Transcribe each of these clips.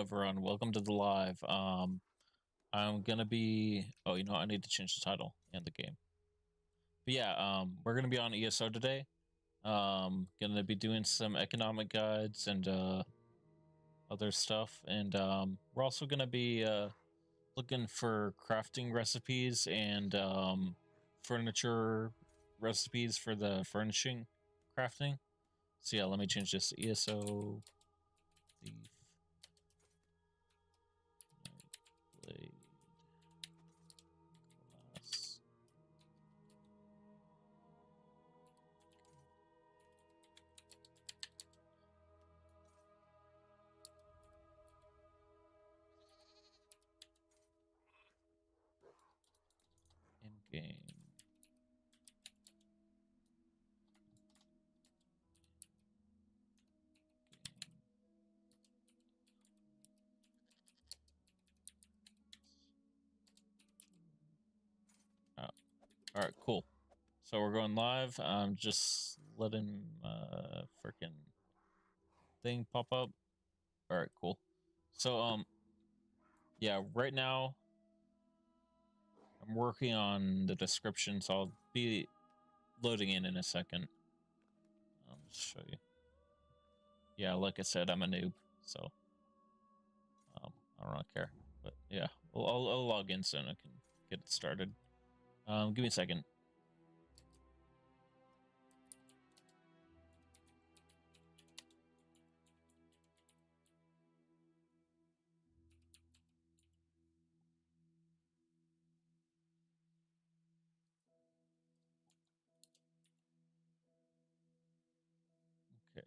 everyone. Welcome to the live. I'm gonna be. Oh, you know, I need to change the title and the game. But yeah, we're gonna be on ESO today. Gonna be doing some economic guides and other stuff, and we're also gonna be looking for crafting recipes and furniture recipes for the furnishing crafting. So yeah, let me change this to ESO thief. Nightblade class. In game. Oh, all right, cool. So we're going live. I'm just letting freaking thing pop up. All right, cool. So yeah, right now I'm working on the description, so I'll be loading in a second. I'll just show you. Yeah, like I said, I'm a noob, so I don't really care. But yeah, I'll log in soon. I can get it started. Give me a second. Okay.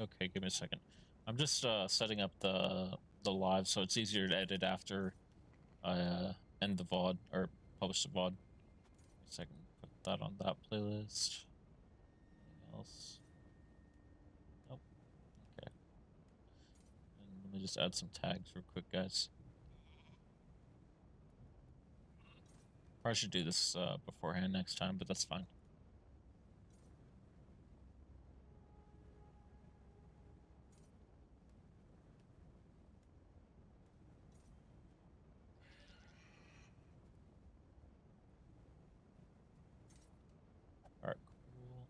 Okay, give me a second. I'm just setting up the live so it's easier to edit after I end the VOD or publish the VOD. A second, put that on that playlist. Anything else? Nope. Okay. And let me just add some tags real quick, guys. Probably should do this beforehand next time, but that's fine. Alright, cool.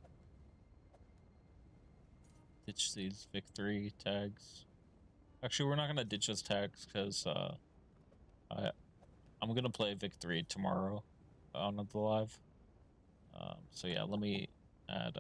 Ditch these Vic3 tags. Actually, we're not gonna ditch those tags because I'm gonna play Vic3 tomorrow on the live. So yeah, let me add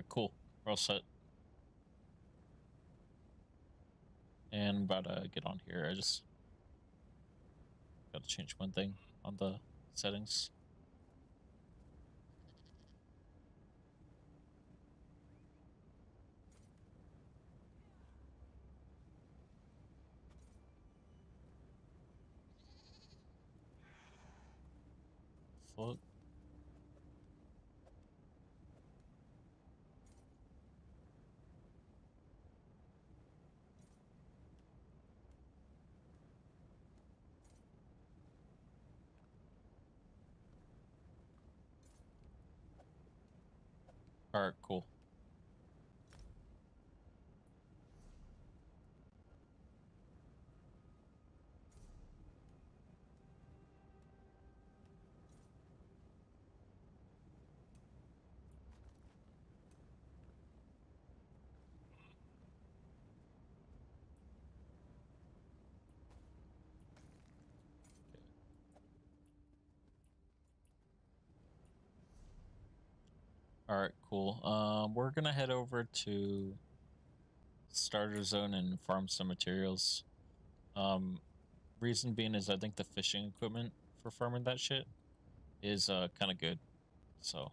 Okay, cool. We're all set. And I'm about to get on here. I just got to change one thing on the settings. Fuck. All right, cool. All right, cool. We're gonna head over to starter zone and farm some materials. Reason being is I think the fishing equipment for farming that shit is kind of good. So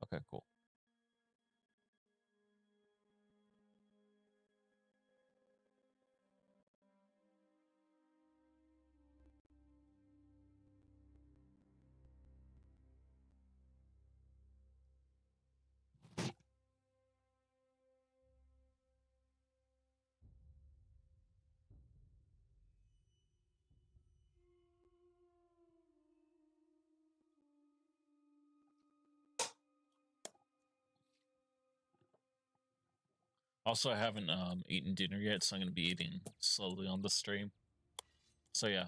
okay, cool. Also, I haven't eaten dinner yet, so I'm gonna be eating slowly on the stream. So yeah,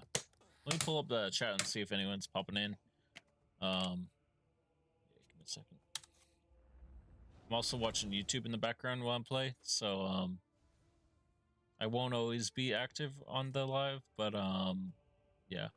let me pull up the chat and see if anyone's popping in. Yeah, give me a second. I'm also watching YouTube in the background while I'm playing, so I won't always be active on the live, but yeah.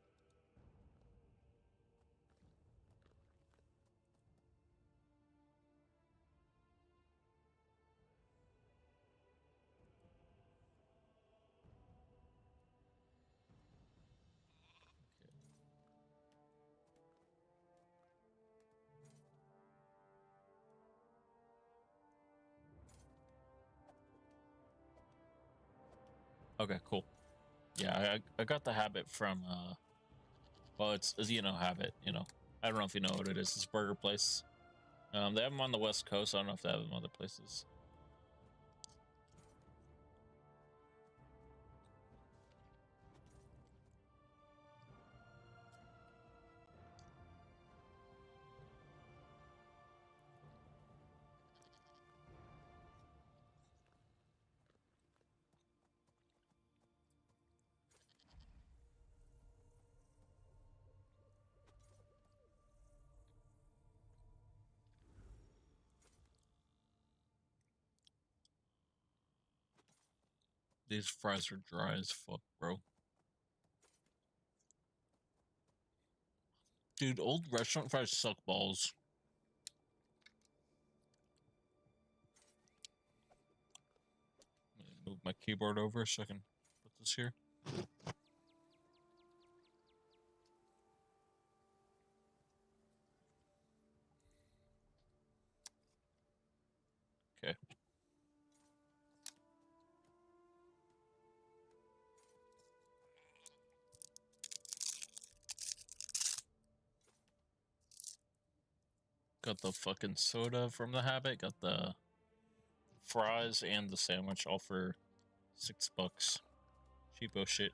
Okay, cool. Yeah, I got the habit from well, it's habit. I don't know if you know what it is. It's a burger place. They have them on the West Coast. I don't know if they have them other places. These fries are dry as fuck, bro. Dude, old restaurant fries suck balls. Move my keyboard over so I can put this here. Okay. Got the fucking soda from the habit. Got the fries and the sandwich all for $6. Cheapo shit.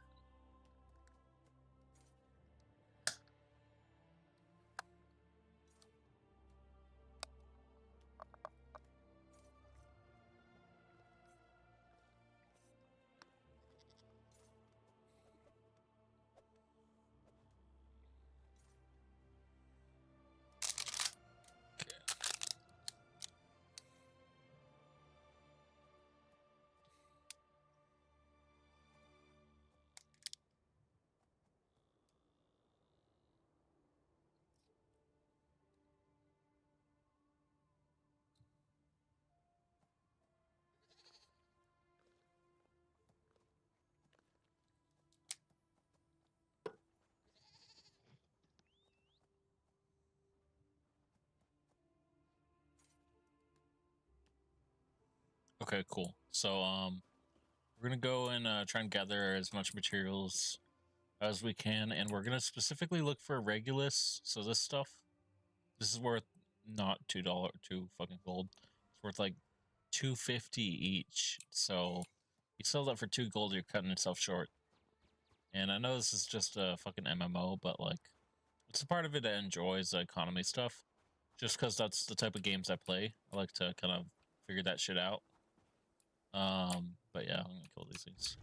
Okay, cool. So we're gonna go and try and gather as much materials as we can, and we're gonna specifically look for Regulus. So this stuff, this is worth not $2 fucking gold. It's worth like 250 each. So you sell that for 2 gold, you're cutting yourself short. And I know this is just a fucking MMO, but like it's a part of it that enjoys the economy stuff. Just because that's the type of games I play. I like to kind of figure that shit out. But yeah, I'm gonna kill these things.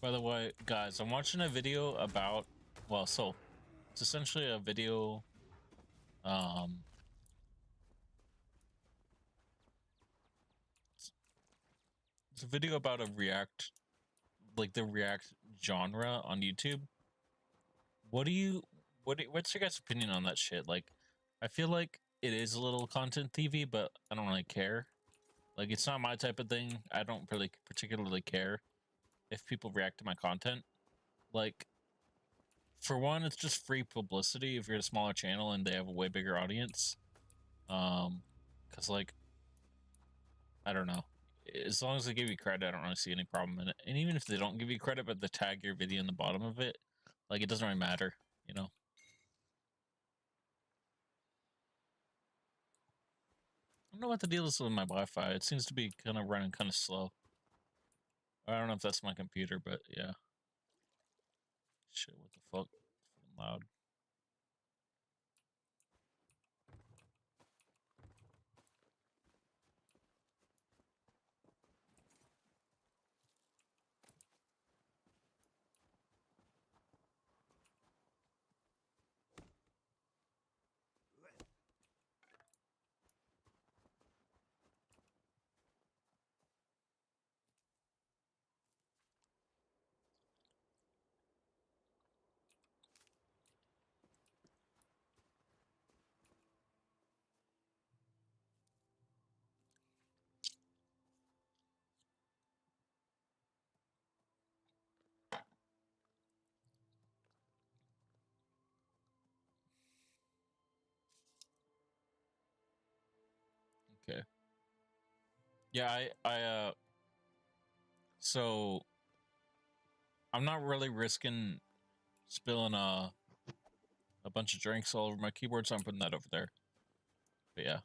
By the way, guys, I'm watching a video about, well, so it's essentially a video, it's a video about a React, like the React genre on YouTube. What's your guys' opinion on that shit? Like, I feel like it is a little content TV, but I don't really care. Like, it's not my type of thing. I don't really particularly care if people react to my content. Like, for one, it's just free publicity if you're a smaller channel and they have a way bigger audience. Because like, I don't know. As long as they give you credit, I don't really see any problem in it. And even if they don't give you credit, but they tag your video in the bottom of it, like, it doesn't really matter, you know? I don't know what the deal is with my Wi-Fi. It seems to be kind of running kind of slow. I don't know if that's my computer, but yeah. Shit, what the fuck? It's fucking loud. Okay. Yeah, so I'm not really risking spilling a bunch of drinks all over my keyboard, so I'm putting that over there. But yeah.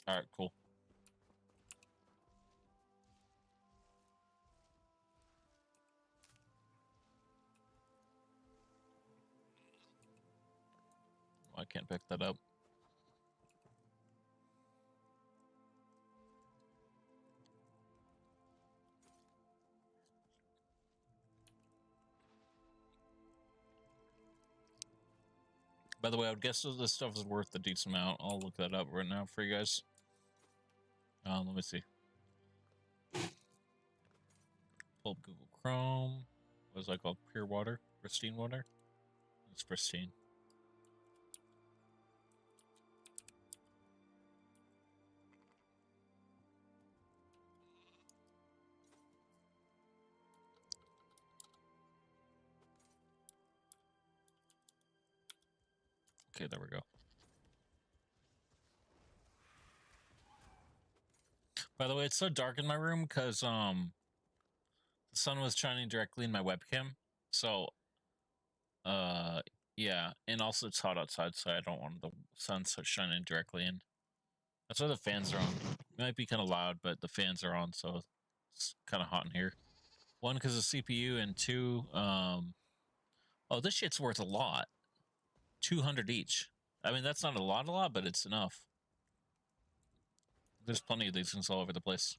All right, cool. I can't pick that up. By the way, I would guess that this stuff is worth a decent amount. I'll look that up right now for you guys. Let me see. Pull up Google Chrome. What is that called? Pure water? Pristine water? It's pristine. Okay, there we go. By the way, it's so dark in my room because the sun was shining directly in my webcam. So yeah, and also it's hot outside, so I don't want the sun shining directly in. That's why the fans are on. It might be kind of loud, but the fans are on, so it's kind of hot in here. One, because of CPU, and two, oh, this shit's worth a lot. 200 each. I mean, that's not a lot, but it's enough. There's plenty of these things all over the place.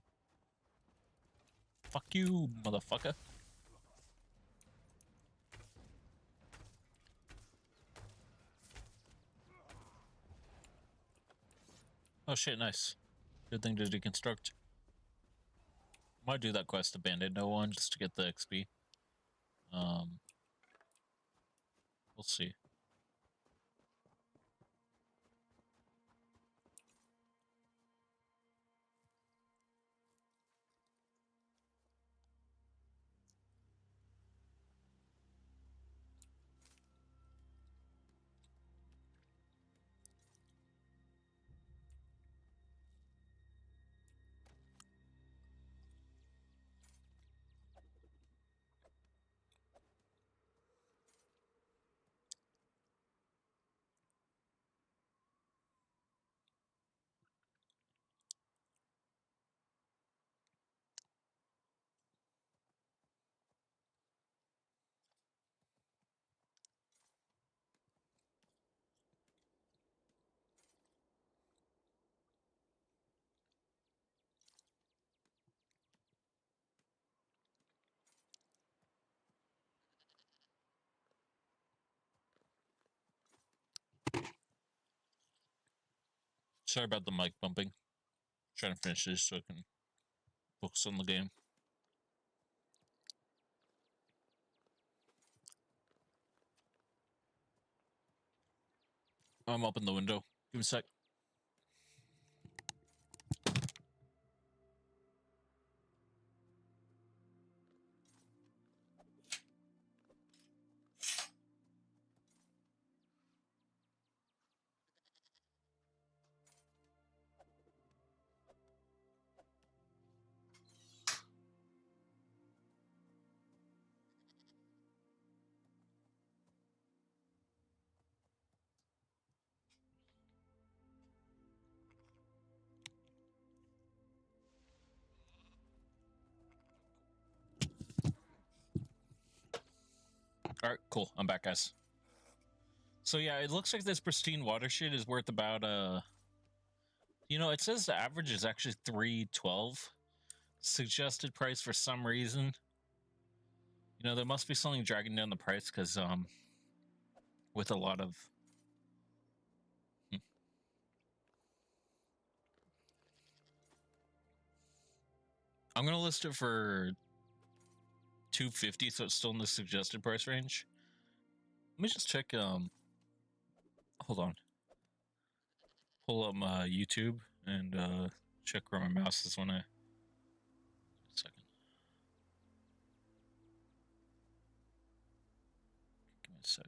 Fuck you, motherfucker. Oh shit, nice. Good thing to deconstruct. Might do that quest, abandon no one, just to get the XP. We'll see. Sorry about the mic bumping. Trying to finish this so I can focus on the game. I'm up in the window. Give me a sec. Alright, cool. I'm back, guys. So yeah, it looks like this pristine water shit is worth about you know, it says the average is actually 312 suggested price for some reason. You know, there must be something dragging down the price because with a lot of I'm gonna list it for 250, so it's still in the suggested price range. Let me just check hold on. Pull up my YouTube and check where my mouse is when I. A second. Give me a sec.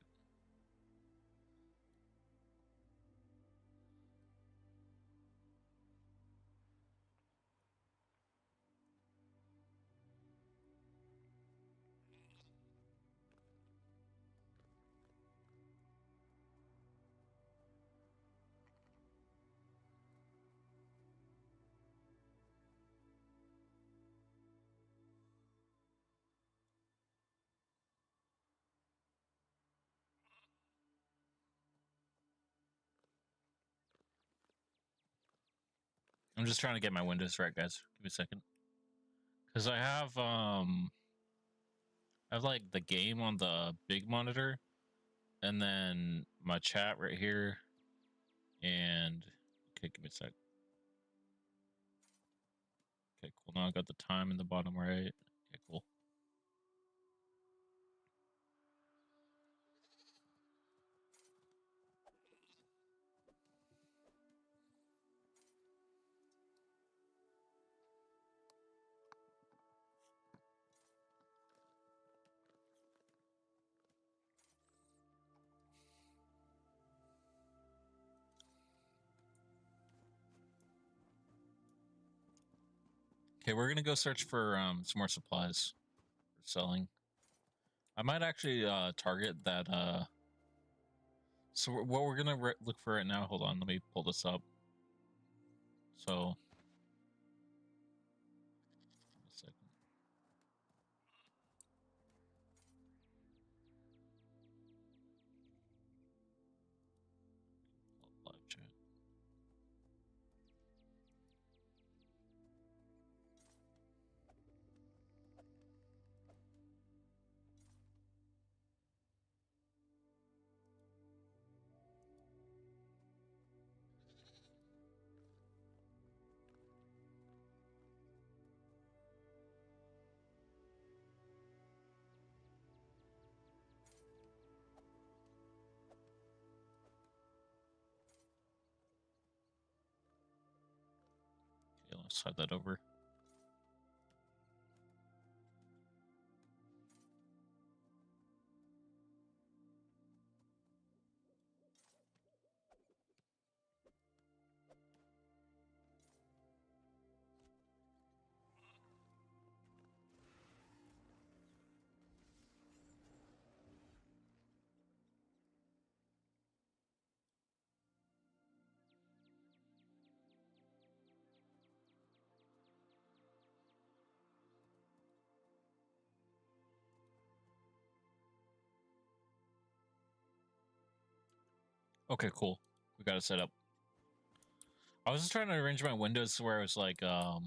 I'm just trying to get my windows right, guys. Give me a second. Because I have like the game on the big monitor, and then my chat right here. And okay, give me a sec. Okay, cool. Now I got the time in the bottom right. Okay, cool. Okay, we're gonna go search for some more supplies for selling. I might actually target that. So what we're gonna look for right now. Hold on, let me pull this up. So, a second. Live chat. Okay, let's start that over. Okay, cool. We got it set up. I was just trying to arrange my windows where it was like I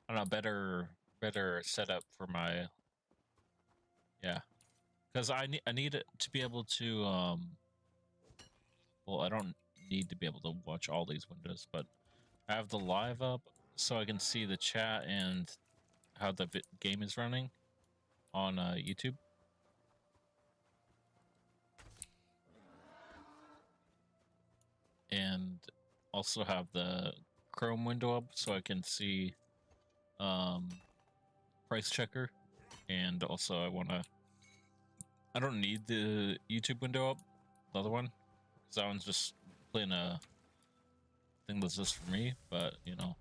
don't know, better setup for my because I need it to be able to well, I don't need to be able to watch all these windows, but I have the live up so I can see the chat and how the game is running on YouTube. And also have the Chrome window up so I can see price checker. And also I don't need the YouTube window up, the other one, because that one's just playing a thing that's just for me. But you know,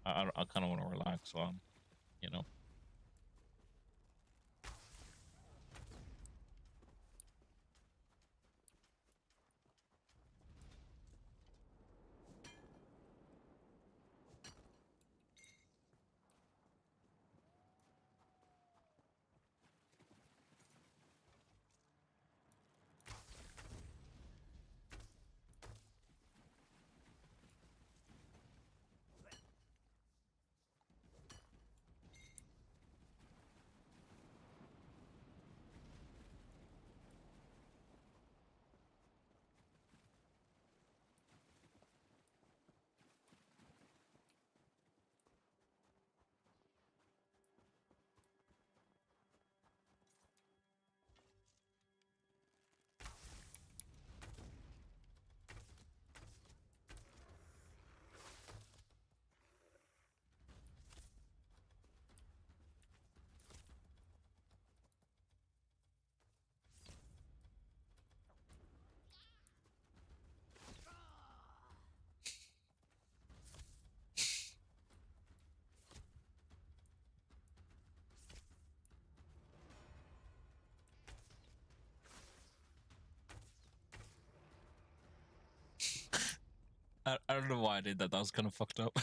I kind of want to relax while I'm, you know. I don't know why I did that. That was kind of fucked up.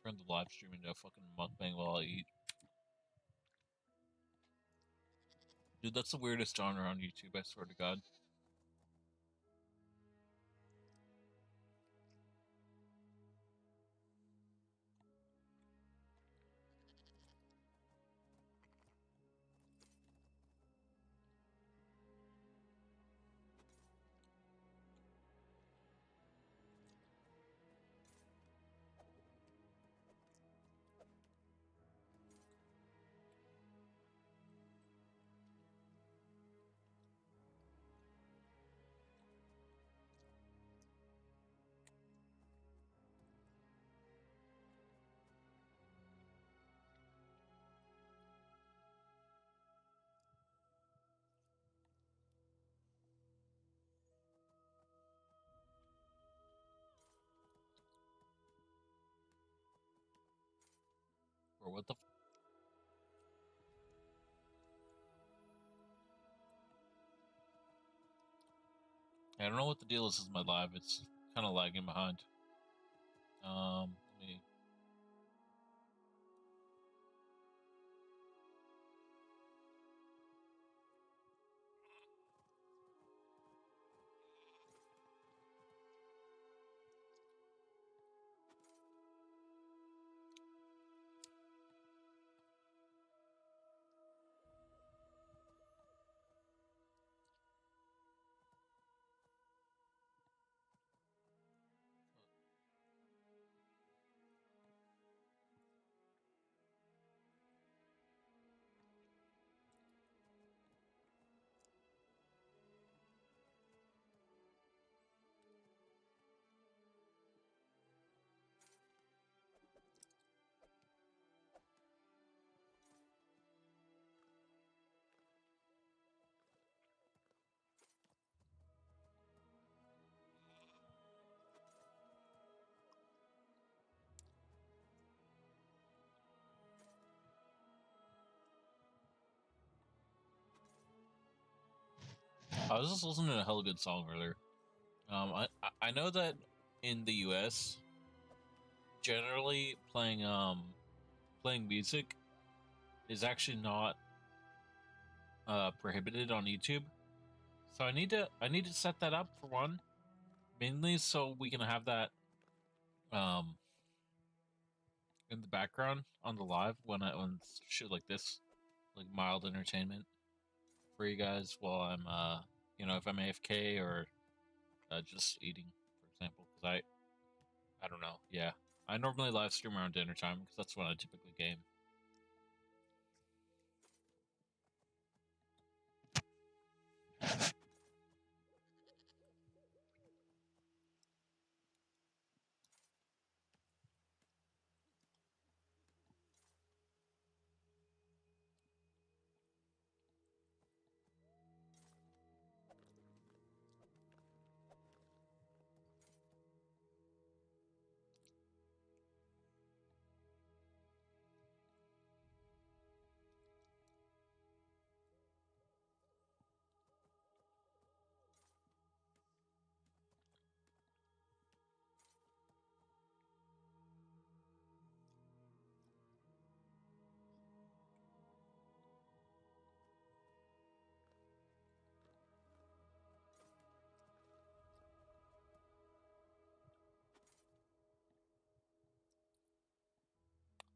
Turn the live stream into a fucking mukbang while I eat. Dude, that's the weirdest genre on YouTube, I swear to God. Or what the I don't know what the deal is with my live. It's kind of lagging behind. Let me... I was just listening to a hella good song earlier. I know that in the U.S., generally playing music is actually not prohibited on YouTube. So I need to set that up for one, mainly so we can have that um in the background on the live when shit like this, like mild entertainment for you guys while I'm if I'm AFK or just eating, for example, because I don't know. Yeah, I normally live stream around dinner time because that's when I typically game.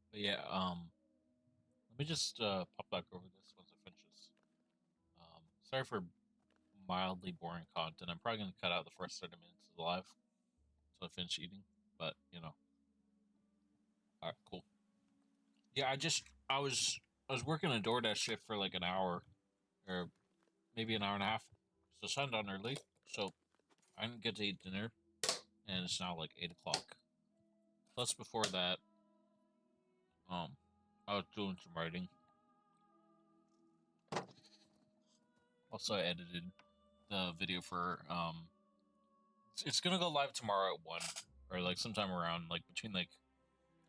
But yeah, let me just pop back over this once it finishes. Sorry for mildly boring content. I'm probably gonna cut out the first 30 minutes of the live until I finish eating. But all right, cool. Yeah, I was working a DoorDash shift for like an hour or maybe an hour and a half. So signed on early, so I didn't get to eat dinner, and it's now like 8 o'clock. Plus, before that, I was doing some writing. Also, I edited the video for it's gonna go live tomorrow at 1 or like sometime around like between like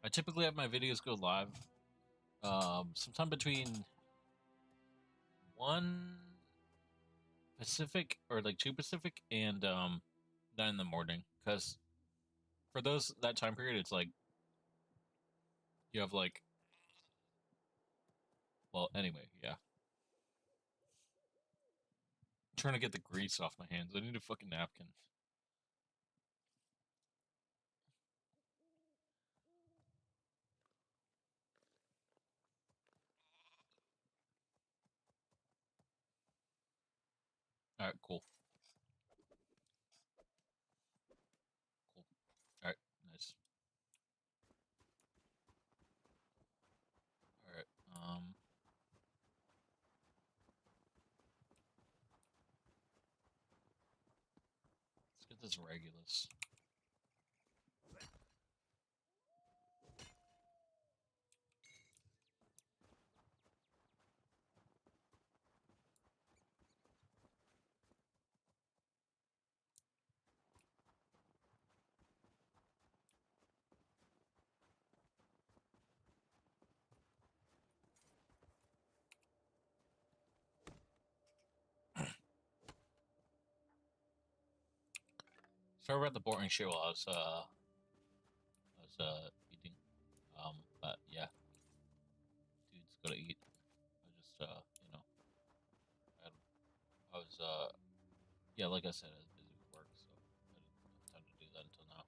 I typically have my videos go live sometime between 1 Pacific or like 2 Pacific and 9 in the morning, because for those that time period it's like You have like, well, anyway, yeah. I'm trying to get the grease off my hands. I need a fucking napkin. All right, cool. Cool. All right, nice. All right. Let's get this Regulus. Sorry about the boring shit while I was eating. But yeah, dude's gotta eat. I just you know, I was yeah, like I said, I was busy with work, so I didn't have time to do that until now.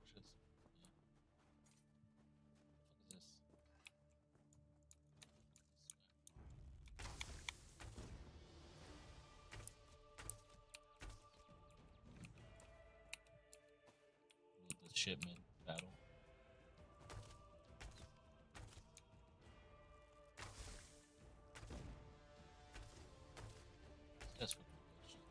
Shit's, yeah. What is this? Move this shipment battle. That's fucking bullshit.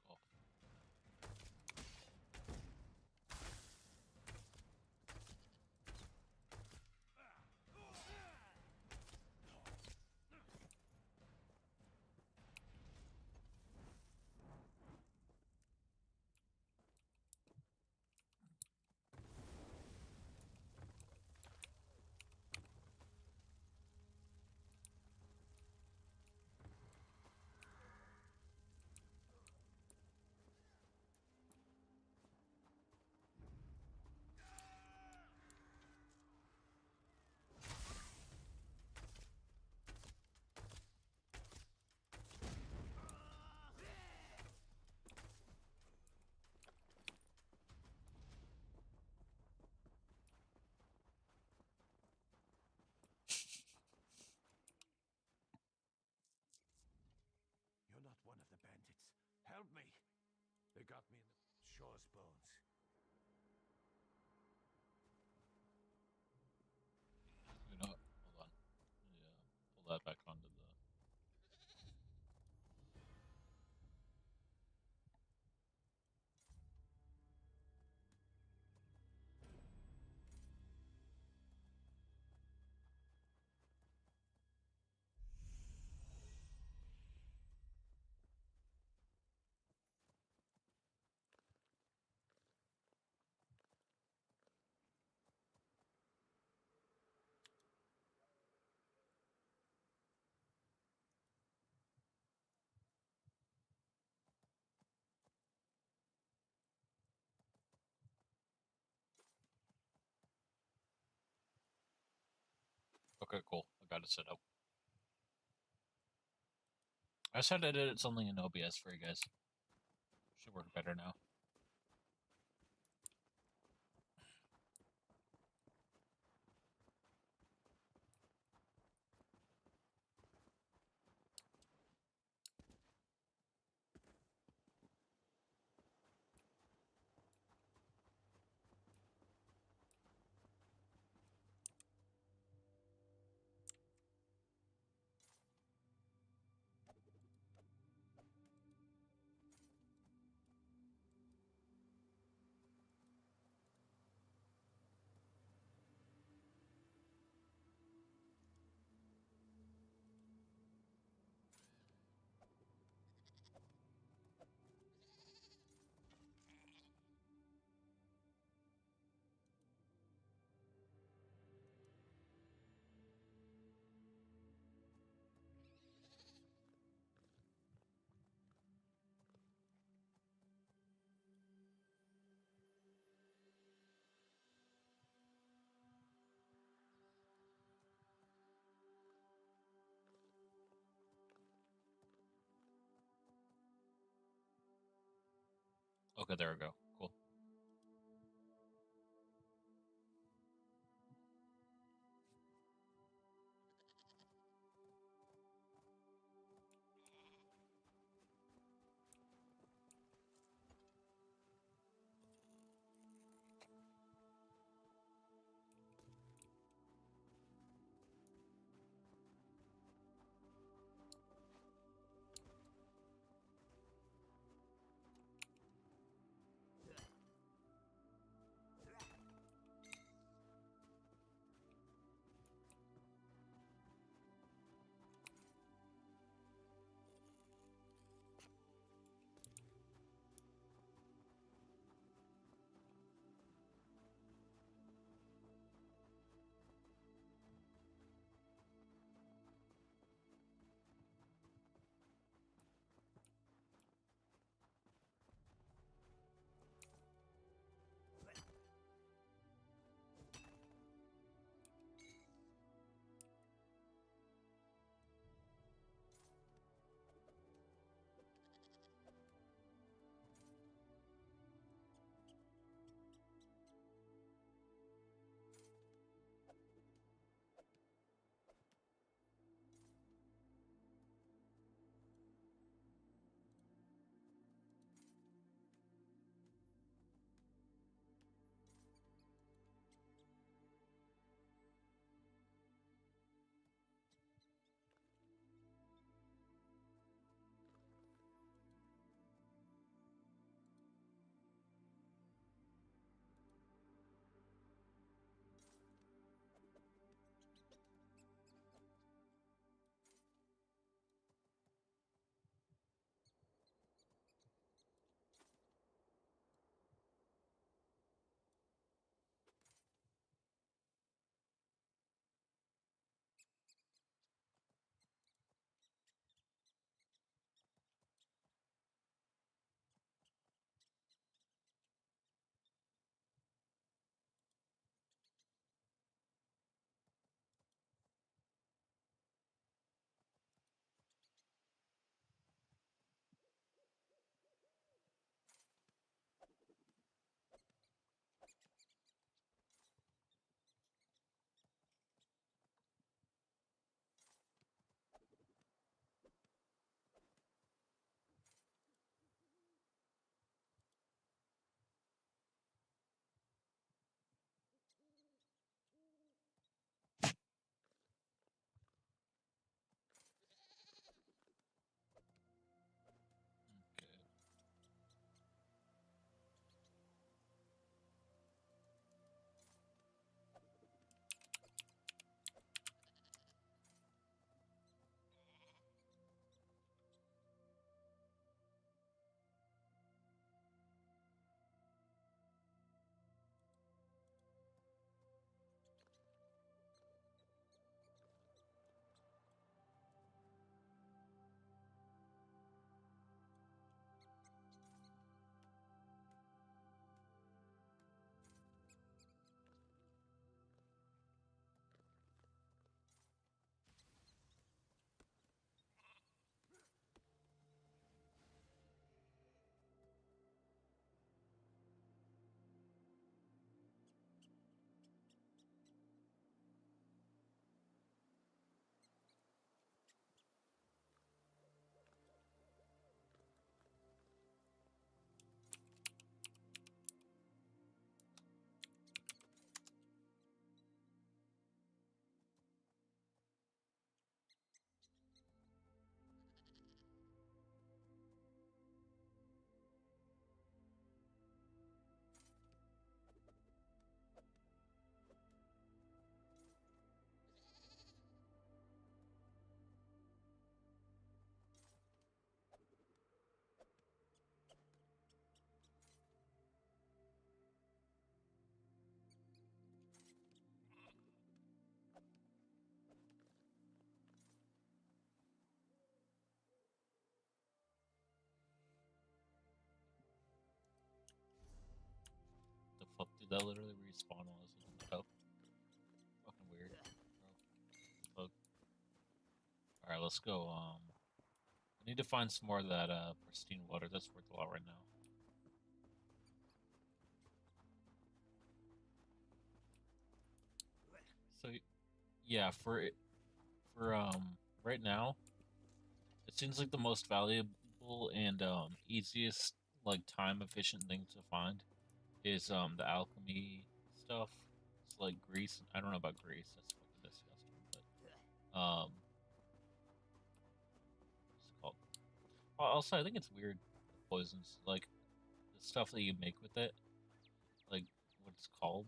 Cool. You're not one of the bandits. Help me! They got me in the Shaw's bones. You know what? Hold on. Yeah, pull that back onto the. Okay, cool. I got it set up. I said I did it something in OBS for you guys. Should work better now. Okay, there we go. Cool. Okay. The fuck did that literally respawn while I was looking that up? Fucking weird. Bro. Fuck. Alright, let's go. I need to find some more of that pristine water. That's worth a lot right now. So yeah, for right now, it seems like the most valuable and easiest like time efficient thing to find is the alchemy stuff. It's like grease. I don't know about grease. That's fucking disgusting. But what's it called? Also, I think it's weird the poisons, like the stuff that you make with it, like what it's called,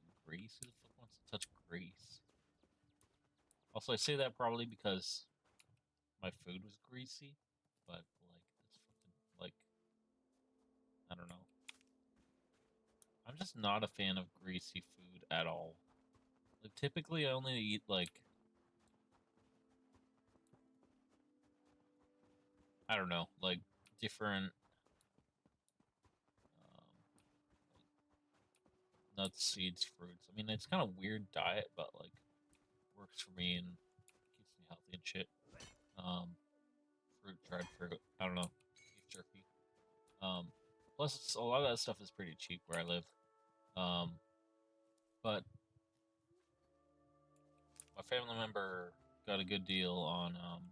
like grease. Who the fuck wants to touch grease? Also, I say that probably because my food was greasy, but like it's fucking like I don't know. I'm just not a fan of greasy food at all. Like typically, I only eat like I don't know, like different nuts, seeds, fruits. I mean, it's kind of weird diet, but like works for me and keeps me healthy and shit. Um, Fruit, dried fruit. I don't know, beef jerky. Um, Plus a lot of that stuff is pretty cheap where I live. Um, but my family member got a good deal on some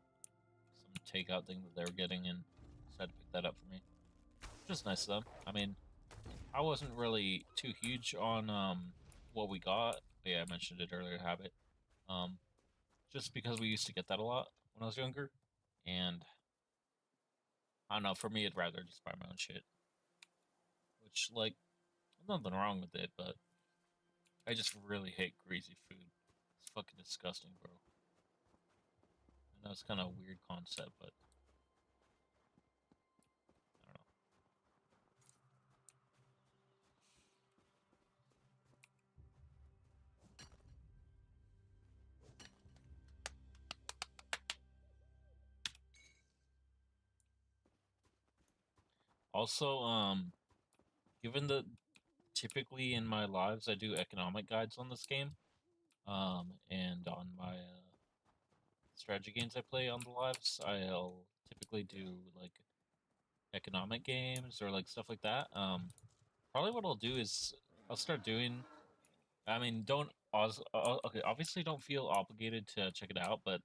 takeout thing that they were getting and decided to pick that up for me. Which is nice of them. I mean, I wasn't really too huge on what we got. But yeah, I mentioned it earlier, habit. Um, just because we used to get that a lot when I was younger, and I don't know. For me, I'd rather just buy my own shit. Which like, there's nothing wrong with it, but I just really hate greasy food. It's fucking disgusting, bro. I know it's kind of a weird concept, but I don't know. Also, given that typically in my lives I do economic guides on this game, and on my strategy games I play on the lives, I'll typically do like economic games or like stuff like that. Probably what I'll do is I'll start doing. I mean, don't okay. Obviously, don't feel obligated to check it out, but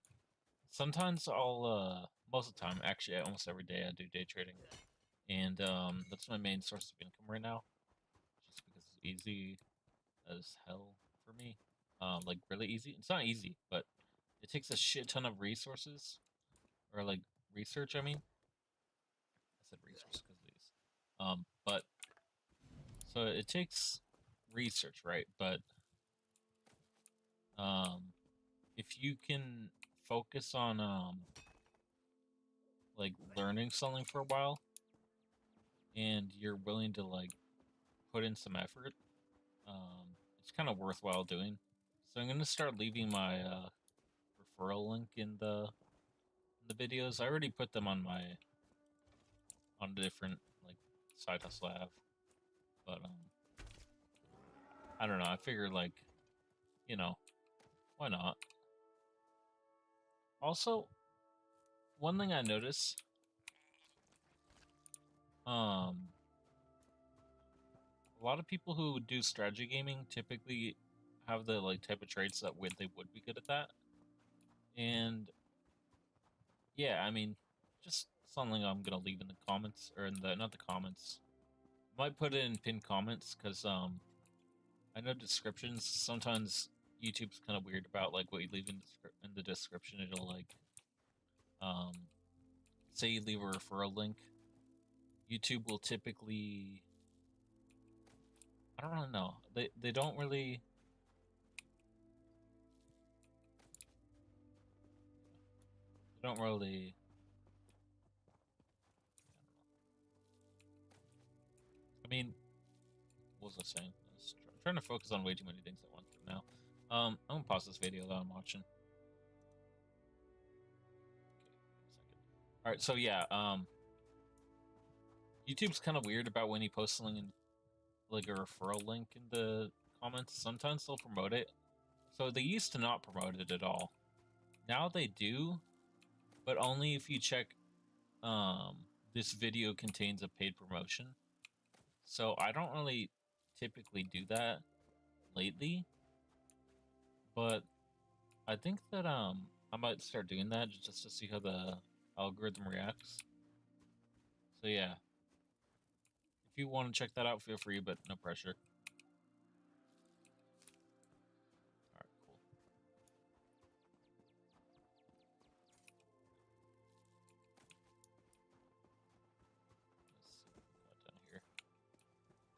sometimes I'll. Most of the time, actually, almost every day, I do day trading, and that's my main source of income right now. Just because it's easy as hell for me. Like really easy. It's not easy, but it takes a shit ton of resources or like research. I mean, I said resources because of these. But so it takes research, right? But if you can focus on like learning something for a while and you're willing to like put in some effort, it's kind of worthwhile doing. So I'm gonna start leaving my referral link in the videos. I already put them on my on the different like side hustle I have, but I don't know. I figure like why not? Also, one thing I notice, um, a lot of people who do strategy gaming typically have the like type of traits that would they would be good at that. And yeah, I mean, just something I'm gonna leave in the comments or in the not the comments. Might put it in pinned comments because I know descriptions sometimes YouTube's kind of weird about like what you leave in the description. It'll like um say you leave a referral link. YouTube will typically I don't really know. They don't really they don't really I mean, what was I saying? I was trying to focus on way too many things at once right now. I'm gonna pause this video that I'm watching. Okay, all right, so yeah, YouTube's kind of weird about when you post something in like a referral link in the comments. Sometimes they'll promote it. So they used to not promote it at all. Now they do, but only if you check this video contains a paid promotion. So I don't really typically do that lately. But I think that I might start doing that just to see how the algorithm reacts. So yeah, if you want to check that out, feel free, but no pressure. All right, cool. Let's see what we got down here. Let's get this shit.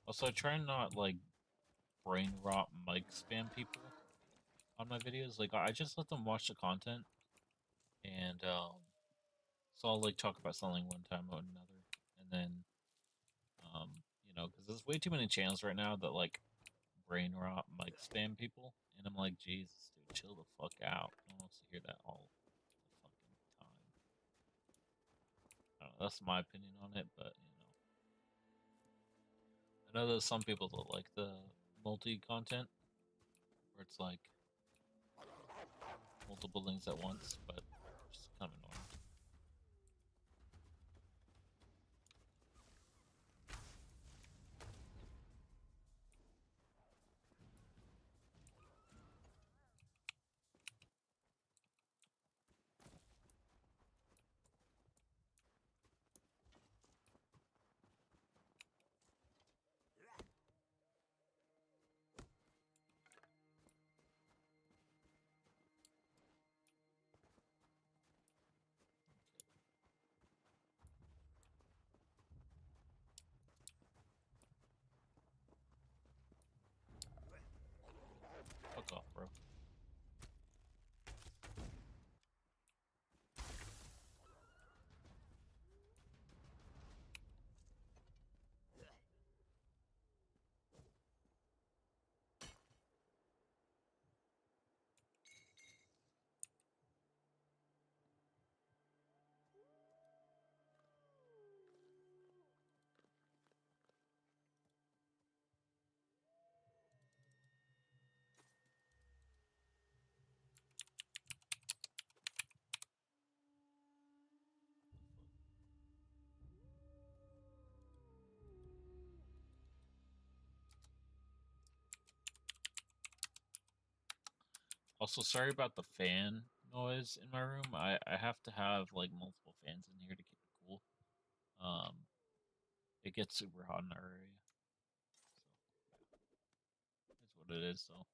Also, I try and not like brain rot mic spam people on my videos. Like, I just let them watch the content, and so I'll like talk about something one time or another, and then because there's way too many channels right now that like brain rot mic spam people, and I'm like, Jesus, dude, chill the fuck out. No one wants to hear that all the fucking time. I don't know, that's my opinion on it, but I know there's some people that like the multi content where it's like multiple things at once, but just kind of annoying. Fuck off, bro. Also, sorry about the fan noise in my room. I have to have like multiple fans in here to keep it cool. Um, it gets super hot in our area, so it's what it is. So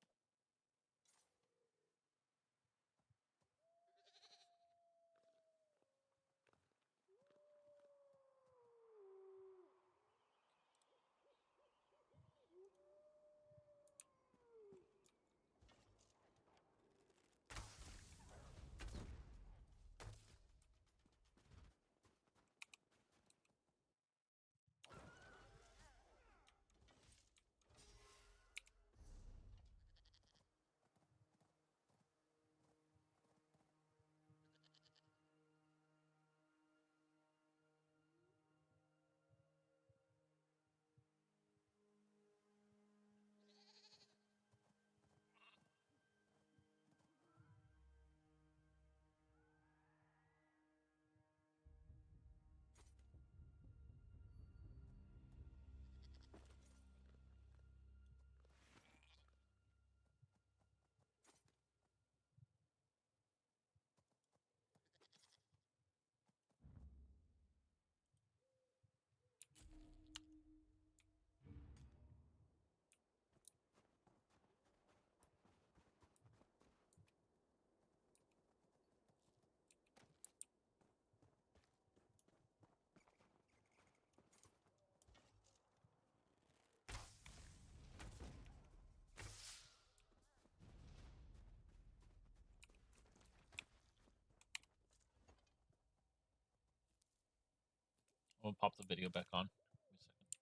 gonna pop the video back on. Give me a second. Okay, cool.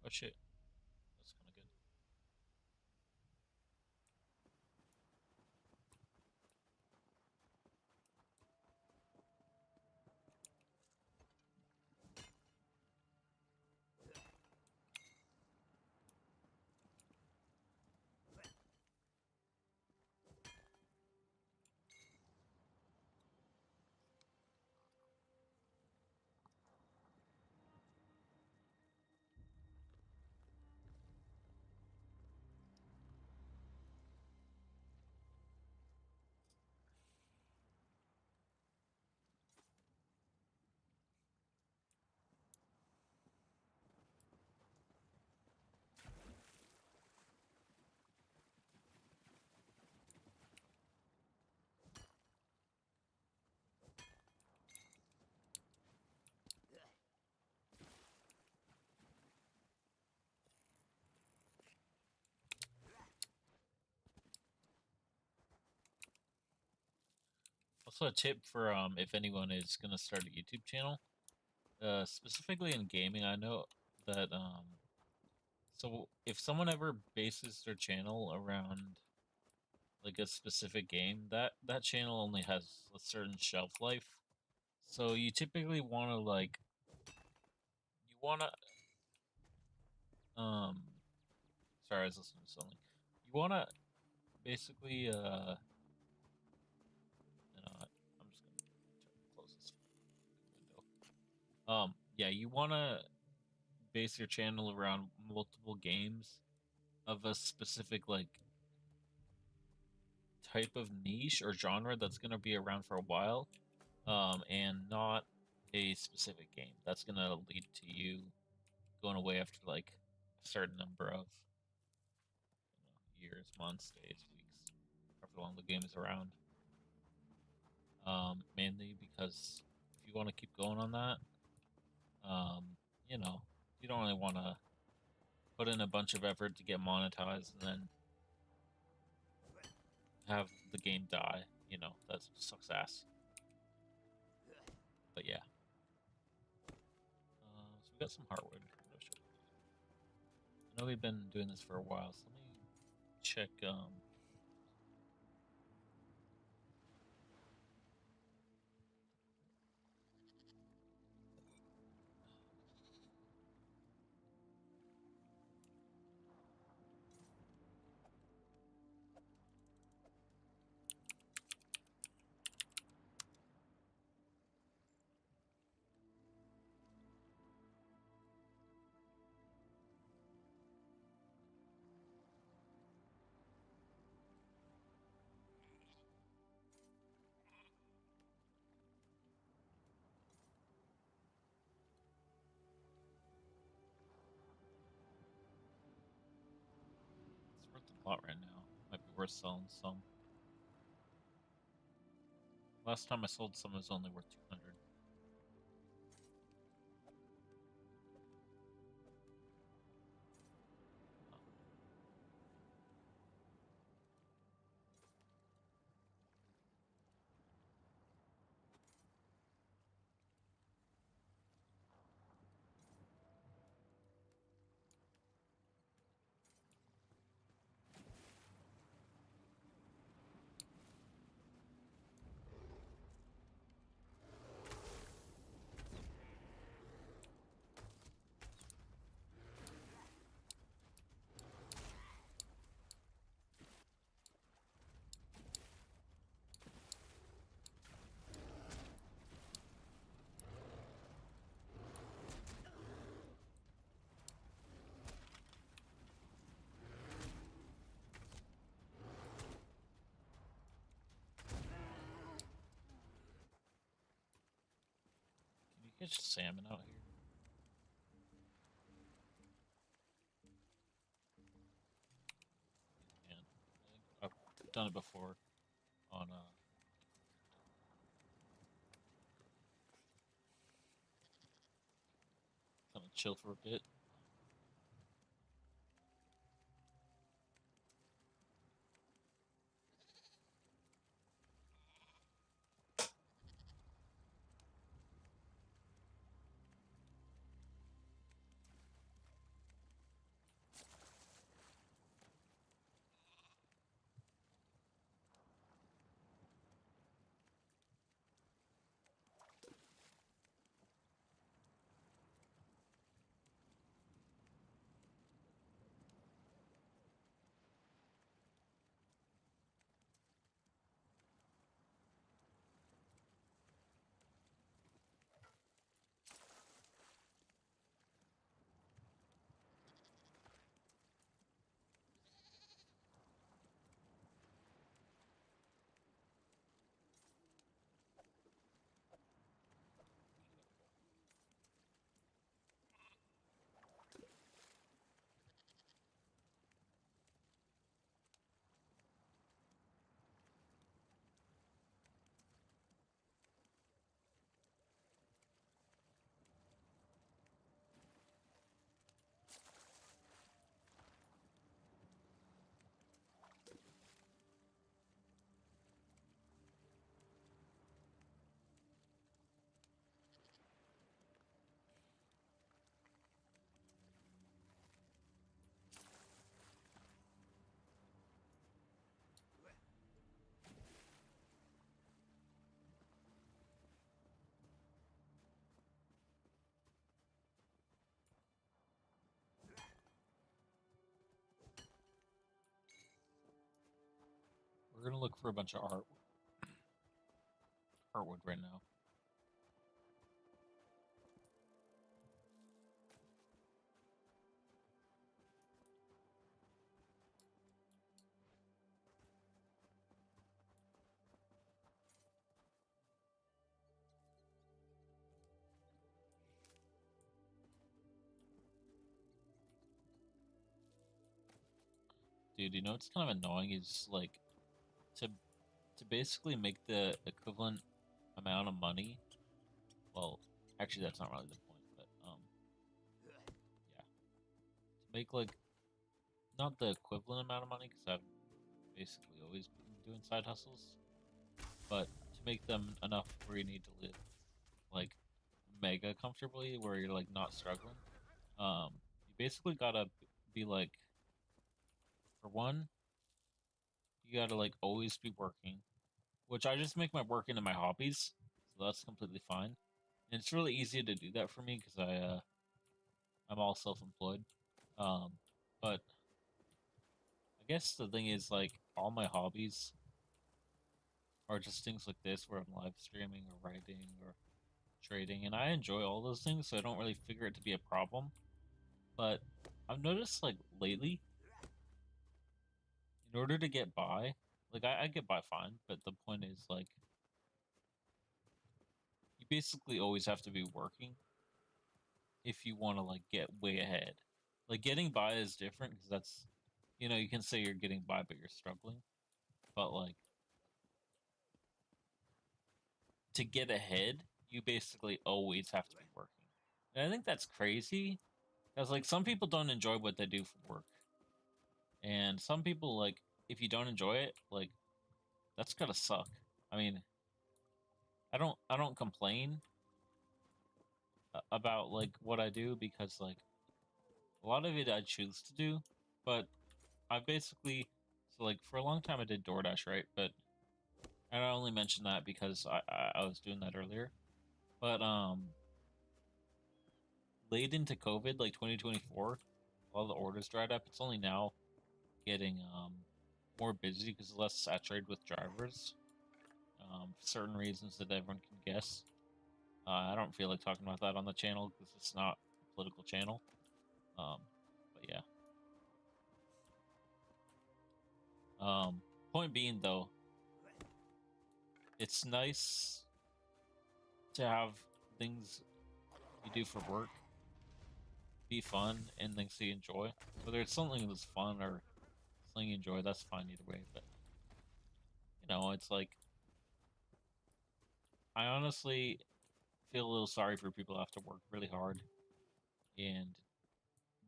Oh shit, that's kind of good. Also, a tip for if anyone is gonna start a YouTube channel, specifically in gaming. I know that so if someone ever bases their channel around like a specific game, that channel only has a certain shelf life. So you typically want to like you want to sorry, I was listening to something. You want to basically I'm just gonna close this window. Yeah, you want to base your channel around multiple games of a specific like type of niche or genre that's going to be around for a while, and not a specific game that's going to lead to you going away after like a certain number of years, months, days, weeks, however long the game is around. Mainly because if you want to keep going on that, um, you know, you don't really want to put in a bunch of effort to get monetized and then have the game die. You know, that sucks ass. But yeah. So we got some hardwood. I know we've been doing this for a while, so let me check. It's worth a lot right now. Might be worth selling some. Last time I sold some, it was only worth 200. Can you catch salmon out here? You can. I think I've done it before on kind of chill for a bit. We're gonna look for a bunch of heartwood right now. Dude, you know what's kind of annoying is like to basically make the equivalent amount of money. Well, actually, that's not really the point, but yeah, to make like not the equivalent amount of money because I've basically always been doing side hustles, but to make them enough where you need to live like mega comfortably, where you're like not struggling. You basically gotta be like, for one, you gotta like always be working, which I just make my work into my hobbies, so that's completely fine. And it's really easy to do that for me because I'm all self-employed. Um, but I guess the thing is like all my hobbies are just things like this where I'm live streaming or writing or trading, and I enjoy all those things, so I don't really figure it to be a problem. But I've noticed like lately, in order to get by, like I get by fine, but the point is like you basically always have to be working if you want to like get way ahead. Like getting by is different because that's, you can say you're getting by but you're struggling, but like to get ahead, you basically always have to be working. And I think that's crazy because like some people don't enjoy what they do for work, and some people like if you don't enjoy it, like that's gotta suck. I mean, I don't complain about like what I do because like a lot of it I choose to do, but I basically so like for a long time I did DoorDash, right? But I only mentioned that because I was doing that earlier. But late into COVID, like 2024, a lot of the orders dried up. It's only now getting more busy because it's less saturated with drivers. For certain reasons that everyone can guess. I don't feel like talking about that on the channel because it's not a political channel. Um, but yeah. Point being though, it's nice to have things you do for work be fun and things you enjoy. Whether it's something that's fun or something you enjoy, that's fine either way. But it's like I honestly feel a little sorry for people who have to work really hard and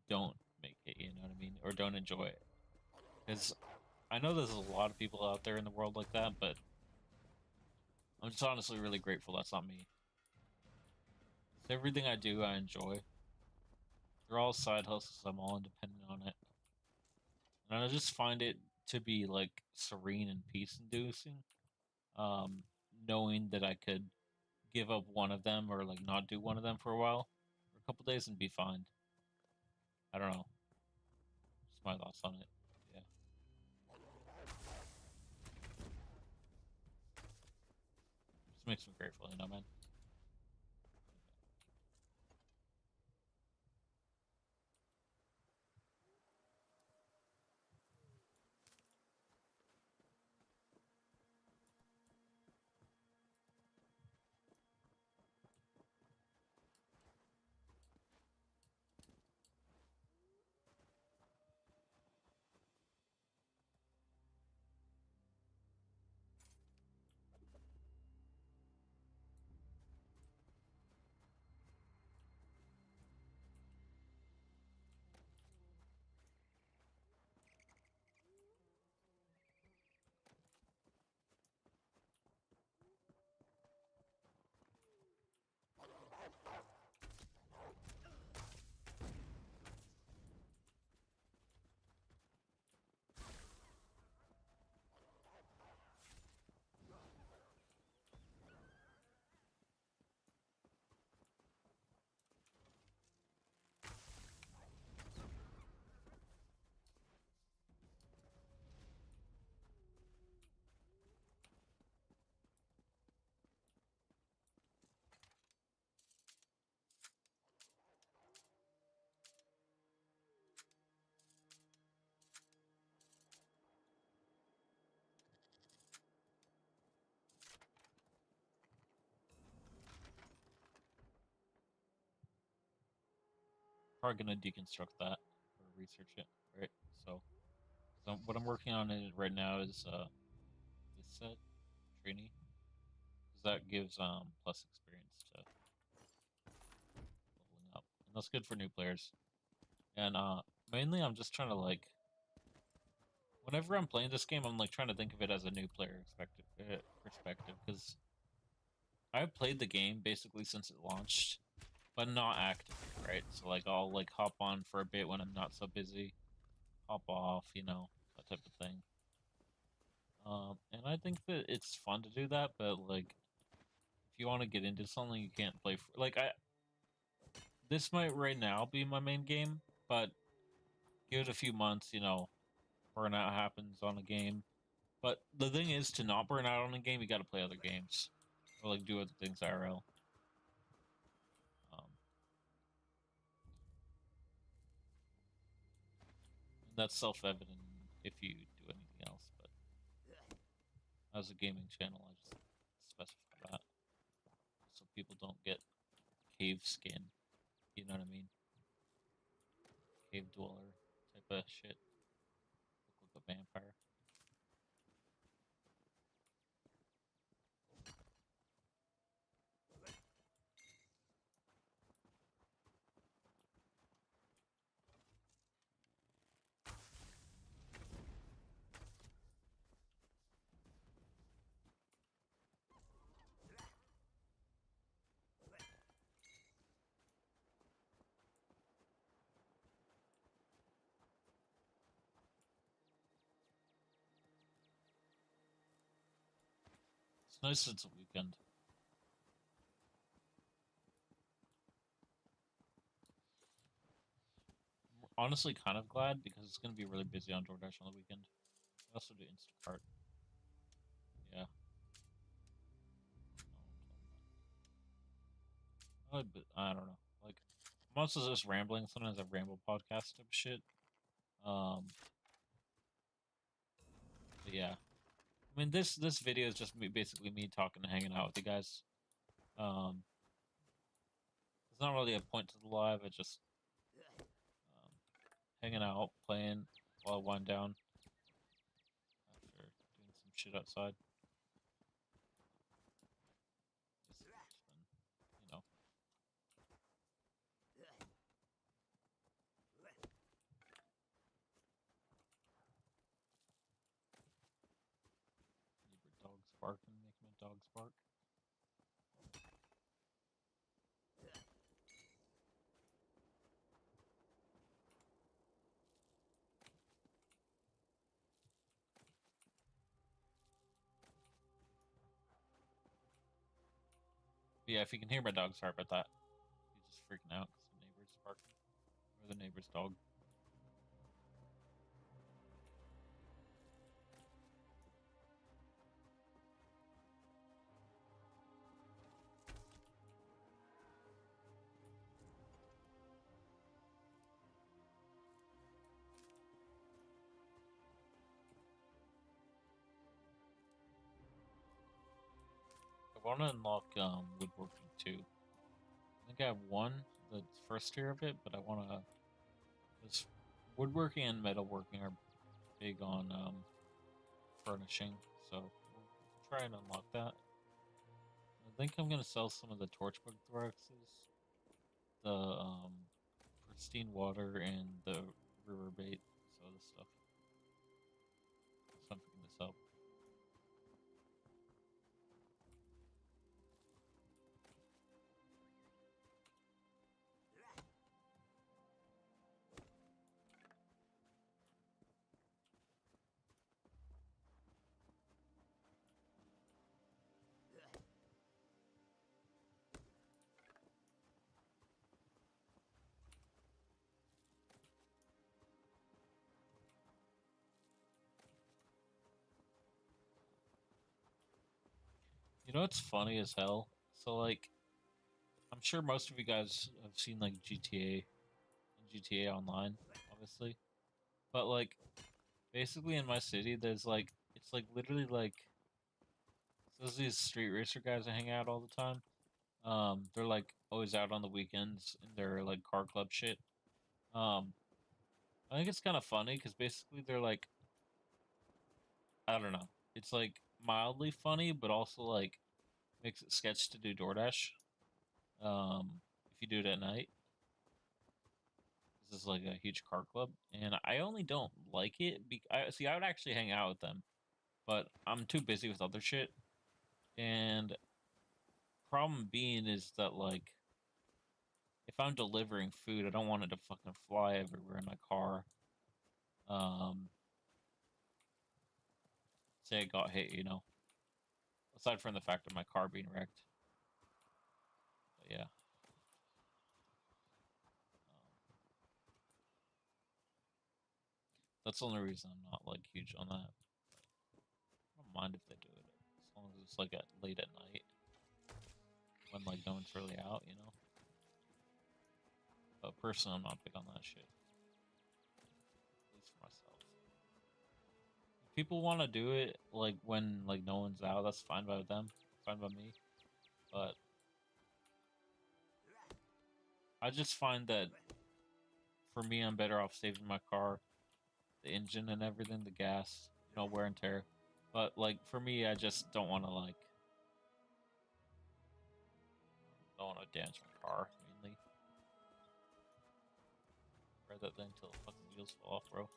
don't make it. You know what I mean? Or don't enjoy it. Because I know there's a lot of people out there in the world like that, but I'm just honestly really grateful that's not me. So everything I do, I enjoy. They're all side hustles. I'm all independent on it, and I just find it to be like serene and peace inducing. Um, Knowing that I could give up one of them or like not do one of them for a while, for a couple days and be fine. I don't know. Just my thoughts on it. Yeah, just makes me grateful, man. Probably gonna deconstruct that or research it, right? So what I'm working on it right now is this set trainee because that gives plus experience to leveling up, and that's good for new players. And mainly I'm just trying to like whenever I'm playing this game, I'm like trying to think of it as a new player perspective because I've played the game basically since it launched, but not actively, right? So like I'll like hop on for a bit when I'm not so busy, hop off, that type of thing. And I think that it's fun to do that, but like if you want to get into something, you can't play for like I. This might right now be my main game, but give it a few months, burnout happens on a game. But the thing is, to not burn out on a game, you got to play other games or like do other things IRL. Um, and that's self-evident if you do anything else. But as a gaming channel, I just specify that so people don't get cave skin. You know what I mean? Cave dweller type of shit. Look like a vampire. I nice it's a weekend. I'm honestly kind of glad because it's going to be really busy on DoorDash on the weekend. I also do Instacart. Yeah. But I don't know. Like, most of this rambling. Sometimes I ramble podcast type shit. Um, but yeah. I mean, this video is just basically me talking and hanging out with you guys. Um, there's not really a point to the live. It's just hanging out, playing while I wind down after doing some shit outside. It's been, you know. Neighbor dogs barking, make my dogs bark. But yeah, if you can hear my dog, sorry about that. He's just freaking out because the neighbor's barking. Or the neighbor's dog. I want to unlock woodworking too. I think I have one, the first tier of it, but I want to. Because woodworking and metalworking are big on furnishing, so we'll try and unlock that. I think I'm gonna sell some of the torchbug thoraxes, the pristine water, and the river bait. So this stuff. So I'm picking this up. You know what's funny as hell? So like, I'm sure most of you guys have seen like GTA Online, obviously. But like, basically in my city, there's like, it's like literally like, so there's these street racer guys that hang out all the time. They're like always out on the weekends in their like car club shit. Um, I think it's kind of funny because basically they're like, I don't know, it's like mildly funny, but also like makes it sketch to do DoorDash. If you do it at night. This is like a huge car club, and I only don't like it. See, I would actually hang out with them, but I'm too busy with other shit. And problem being is that like, if I'm delivering food, I don't want it to fucking fly everywhere in my car. Um, say it got hit, you know. Aside from the fact of my car being wrecked, but yeah. That's the only reason I'm not like huge on that. I don't mind if they do it as long as it's like at late at night when like no one's really out, you know. But personally, I'm not big on that shit. At least for myself. If people want to do it like when like no one's out, that's fine by them. Fine by me. But I just find that for me, I'm better off saving my car, the engine and everything, the gas, you know, wear and tear. But like for me, I just don't want to like don't want to damage my car mainly. Ride that thing until the fucking wheels fall off, bro.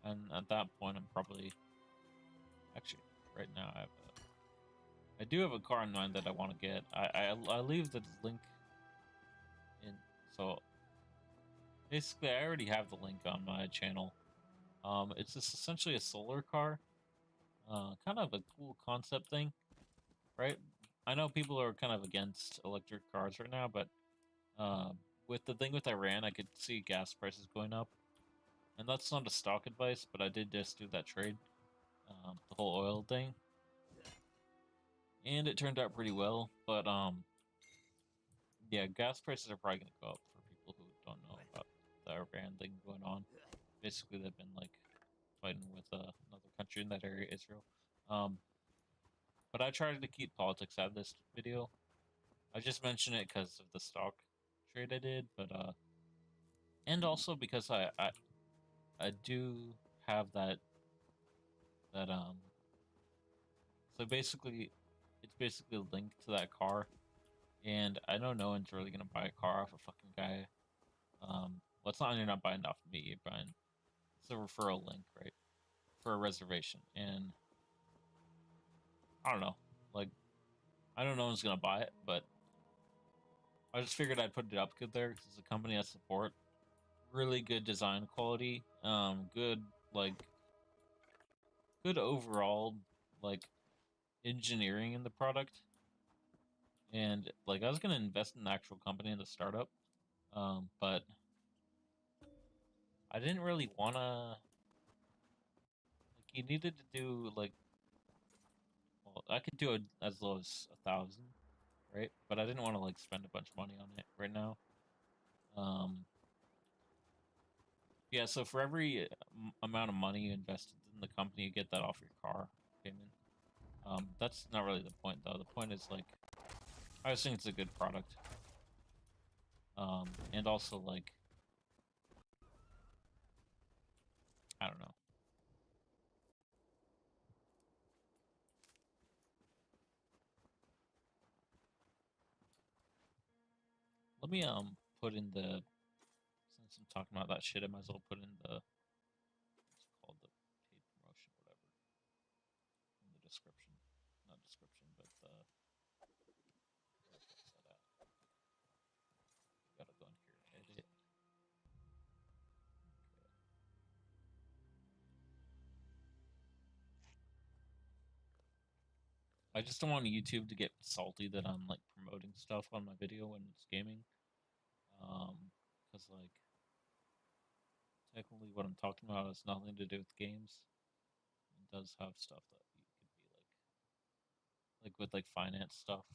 And at that point, I'm probably actually right now I do have a car in mind that I want to get. I leave the link in. So basically, I already have the link on my channel. It's just essentially a solar car. Kind of a cool concept thing, right? I know people are kind of against electric cars right now, but with the thing with Iran, I could see gas prices going up, and that's not a stock advice, but I did just do that trade, the whole oil thing, and it turned out pretty well. But yeah, gas prices are probably gonna go up for people who don't know about the Iran thing going on. Basically, they've been like fighting with another country in that area, Israel. Um, but I tried to keep politics out of this video. I just mentioned it because of the stock trade I did, but and also because I do have that. So basically, it's basically linked to that car, and I know no one's really gonna buy a car off a fucking guy. Well, it's not, you're not buying off me. You're buying, it's a referral link, right, for a reservation, and I don't know, like, I don't know who's gonna buy it, but I just figured I'd put it up good there because it's a company I support. Really good design quality, good, like, good overall, like, engineering in the product, and like I was gonna invest in the actual company in the startup, but I didn't really wanna, like, you needed to do like, well, I could do it as low as 1,000, right? But I didn't want to like spend a bunch of money on it right now. Um, yeah, so for every amount of money you invested in the company, you get that off your car payment. That's not really the point though. The point is like, I just think it's a good product. And also like, I don't know. Let me put in the, since I'm talking about that shit, I might as well put in the, what's it called, the paid promotion, whatever, in the description. Not description, but the, where the fuck's that at? Gotta go in here and edit. Okay. I just don't want YouTube to get salty that I'm like promoting stuff on my video when it's gaming. Because like technically what I'm talking about has nothing to do with games. It does have stuff that you could be like with like finance stuff.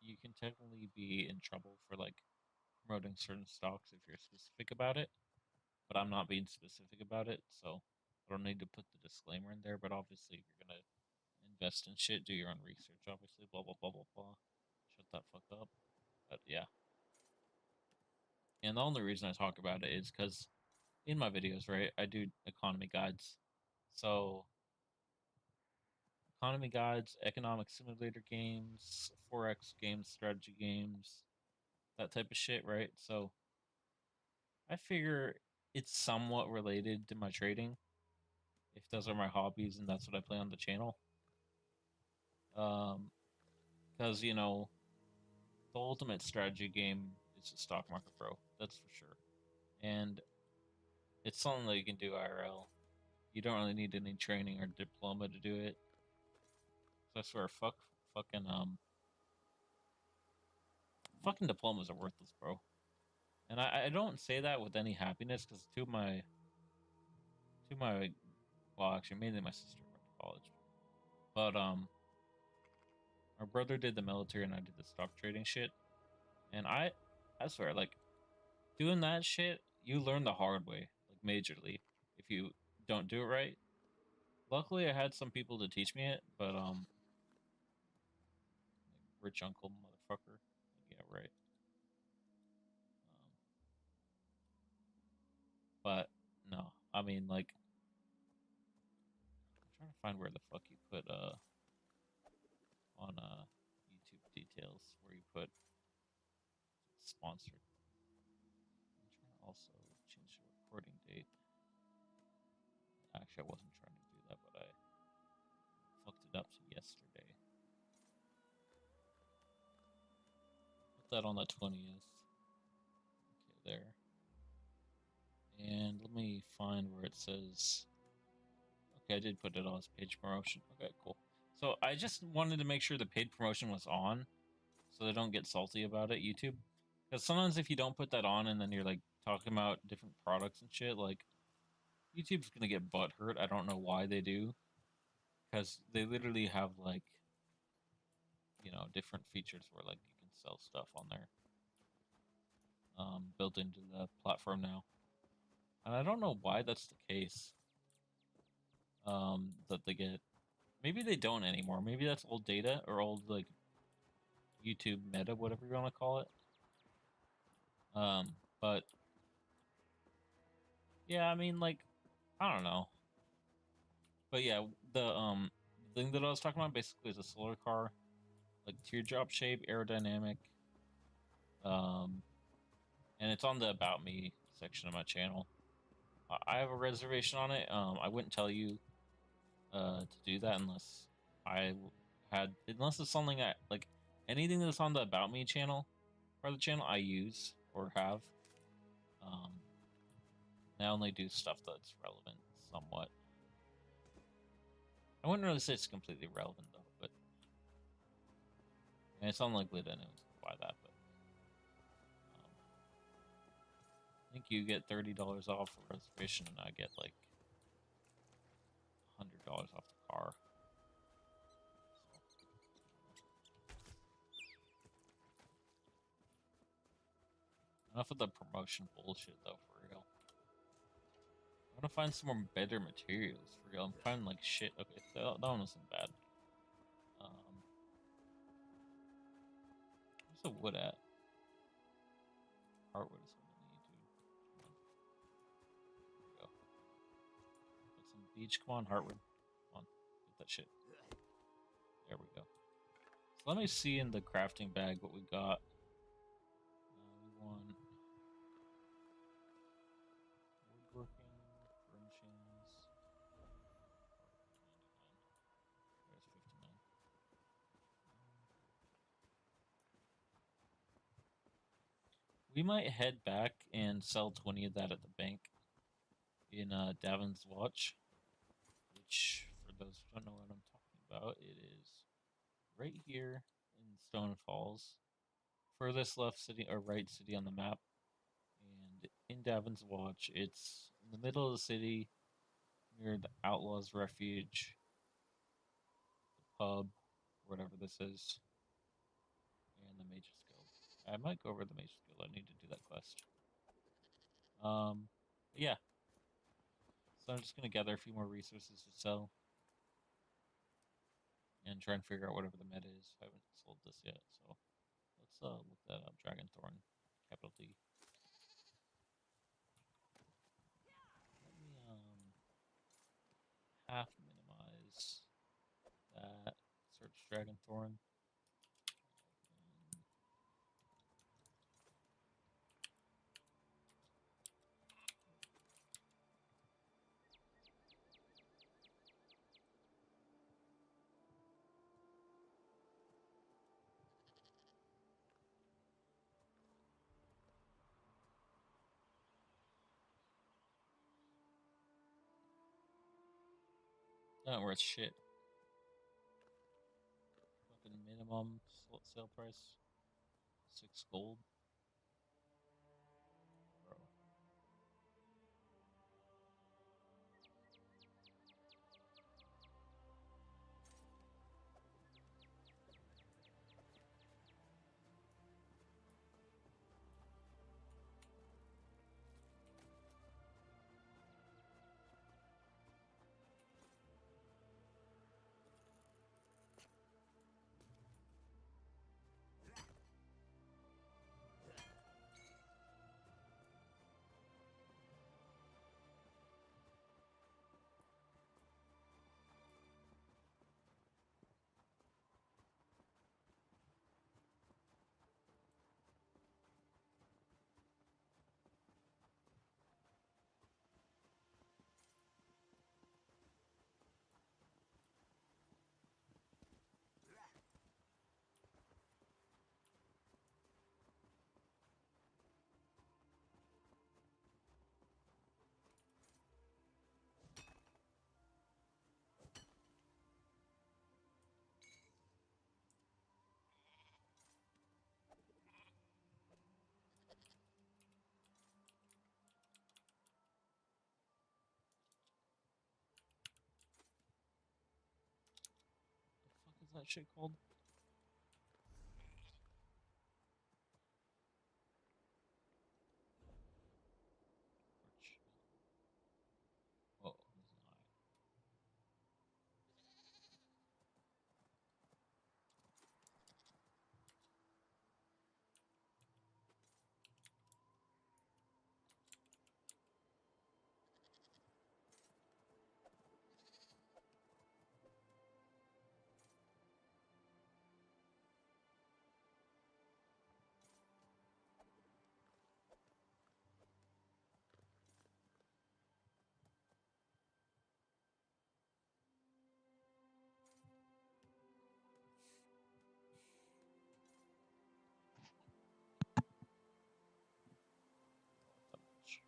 You can technically be in trouble for like promoting certain stocks if you're specific about it. But I'm not being specific about it, so I don't need to put the disclaimer in there. But obviously, if you're gonna invest in shit, do your own research. Obviously, blah blah blah blah blah. Shut that fuck up. But yeah, and the only reason I talk about it is because in my videos, right, I do economy guides. So economy guides, economic simulator games, forex games, strategy games, that type of shit, right? So I figure it's somewhat related to my trading if those are my hobbies and that's what I play on the channel. Um, because you know the ultimate strategy game is a stock market, bro. That's for sure, and it's something that you can do IRL. You don't really need any training or diploma to do it. So I swear, fucking fucking diplomas are worthless, bro. And I don't say that with any happiness because two of my well actually mainly my sister went to college, but my brother did the military and I did the stock trading shit, and I swear like doing that shit, you learn the hard way, like majorly, if you don't do it right. Luckily, I had some people to teach me it, but like rich uncle motherfucker. Yeah, right. But no, I mean like I'm trying to find where the fuck you put on YouTube details where you put sponsored. I'm trying to also change the recording date. Actually, I wasn't trying to do that, but I fucked it up to yesterday. Put that on the 20th. Okay, there. And let me find where it says. Okay, I did put it on as page promotion. Okay, cool. So I just wanted to make sure the paid promotion was on, so they don't get salty about it, YouTube. Because sometimes if you don't put that on and then you're like talking about different products and shit, like YouTube's gonna get butthurt. I don't know why they do, because they literally have like, you know, different features where like you can sell stuff on there, built into the platform now, and I don't know why that's the case. That they get, maybe they don't anymore. Maybe that's old data or old like YouTube meta, whatever you want to call it. But yeah, I mean, like, I don't know. But yeah, the thing that I was talking about basically is a solar car, like teardrop shape, aerodynamic. Um, and it's on the About Me section of my channel. I have a reservation on it. I wouldn't tell you to do that unless I unless it's something I like. Anything that's on the About Me channel or the channel I use or have. Um, I only do stuff that's relevant somewhat. I wouldn't really say it's completely relevant though, but and it's unlikely that anyone's gonna buy that. But I think you get $30 off a reservation, and I get like $100 off the car. So, enough of the promotion bullshit though, for real. I want to find some more better materials for real. I'm finding like shit. Okay, that one wasn't bad. Where's the wood at? Heartwood is what I need, dude. Come on. There we go. Got some beach. Come on, Heartwood. Come on. Get that shit. There we go. So let me see in the crafting bag what we got. We want woodworking, furnishings. There's 59. We might head back and sell 20 of that at the bank in Davin's Watch, which, for those who don't know what I'm talking about, it is right here in Stone Falls, furthest left city or right city on the map, and in Davin's Watch, it's in the middle of the city near the Outlaws Refuge, the pub, whatever this is, and the Mage's Guild. I might go over to the Mage's Guild. I need to do that quest. Yeah. So I'm just gonna gather a few more resources to sell and try and figure out whatever the meta is. I haven't sold this yet, so let's look that up. Dragonthorn, capital D. Let me half minimize that. Search Dragonthorn. Not worth shit. Fucking minimum sale price 6 gold. Bro. that shit called? Oh, this is not. That much.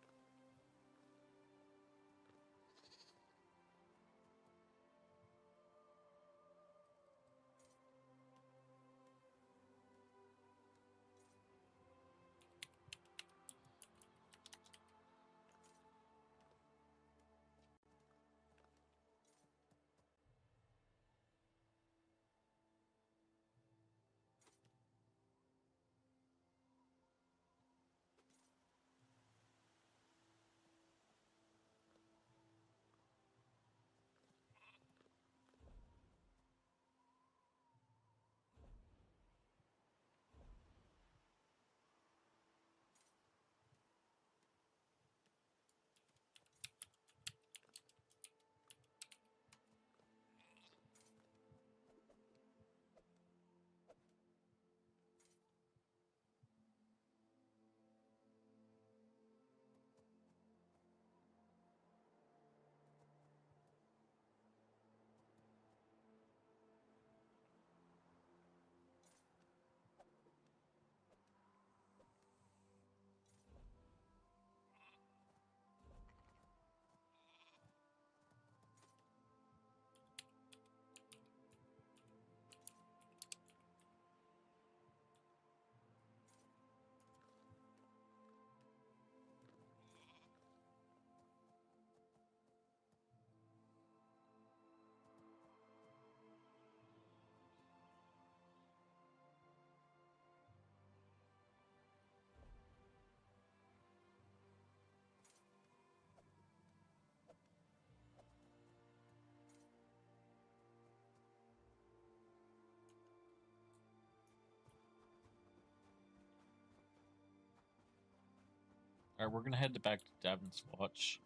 Alright, we're gonna head back to Davin's Watch.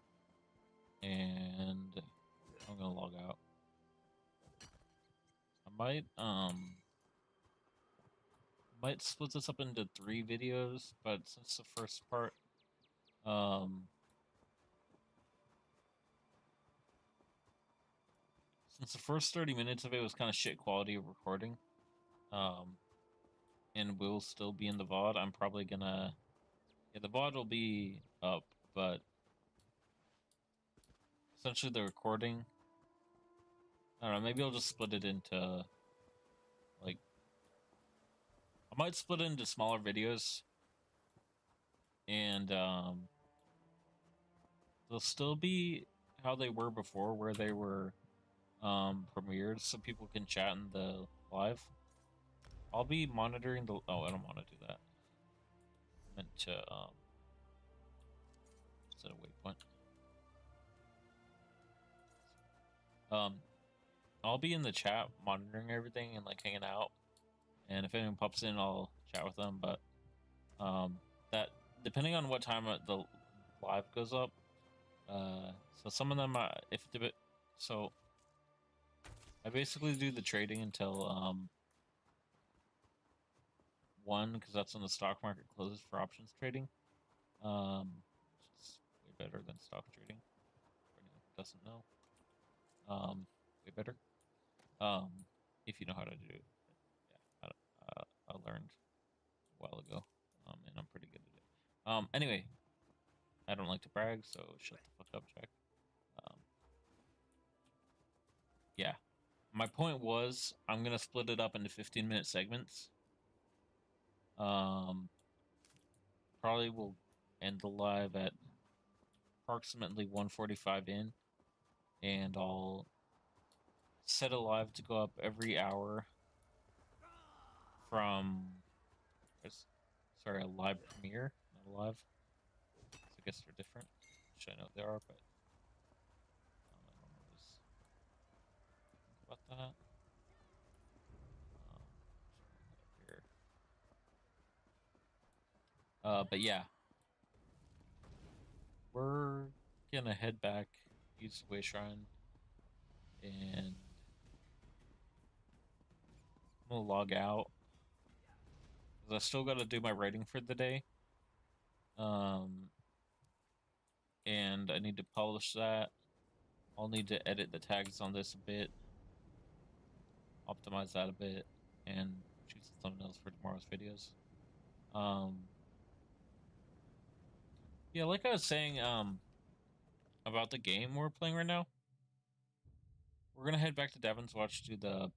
And I'm gonna log out. I might split this up into 3 videos, but since the first part, since the first 30 minutes of it was kind of shit quality of recording, and will still be in the VOD, I'm probably gonna, yeah, the VOD will be up, but essentially the recording, I don't know, maybe I'll just split it into, like, I might split it into smaller videos, and, they'll still be how they were before, where they were, premiered, so people can chat in the live. I'll be monitoring the, oh, I don't want to do that. I meant to, set a waypoint. I'll be in the chat monitoring everything and, like, hanging out. And if anyone pops in, I'll chat with them. But that depending on what time the live goes up. So some of them, so I basically do the trading until 1, because that's when the stock market closes for options trading. Which is way better than stock trading. For anyone who doesn't know, way better. If you know how to do it. Yeah, I learned a while ago, and I'm pretty good at it. Anyway, I don't like to brag, so shut the fuck up, Jack. Yeah, my point was I'm gonna split it up into 15-minute segments. Probably will end the live at approximately 1:45 in, and I'll set a live to go up every hour from, sorry, a live premiere, not a live. So I guess they're different. Which I know they are, but I don't always think about that. Here. But yeah, we're gonna head back, use the way shrine, and I'm gonna log out because I still got to do my writing for the day. And I need to publish that. I'll need to edit the tags on this a bit, optimize that a bit, and shoot some thumbnails for tomorrow's videos. Yeah, like I was saying, about the game we're playing right now. We're gonna head back to Devin's Watch to the,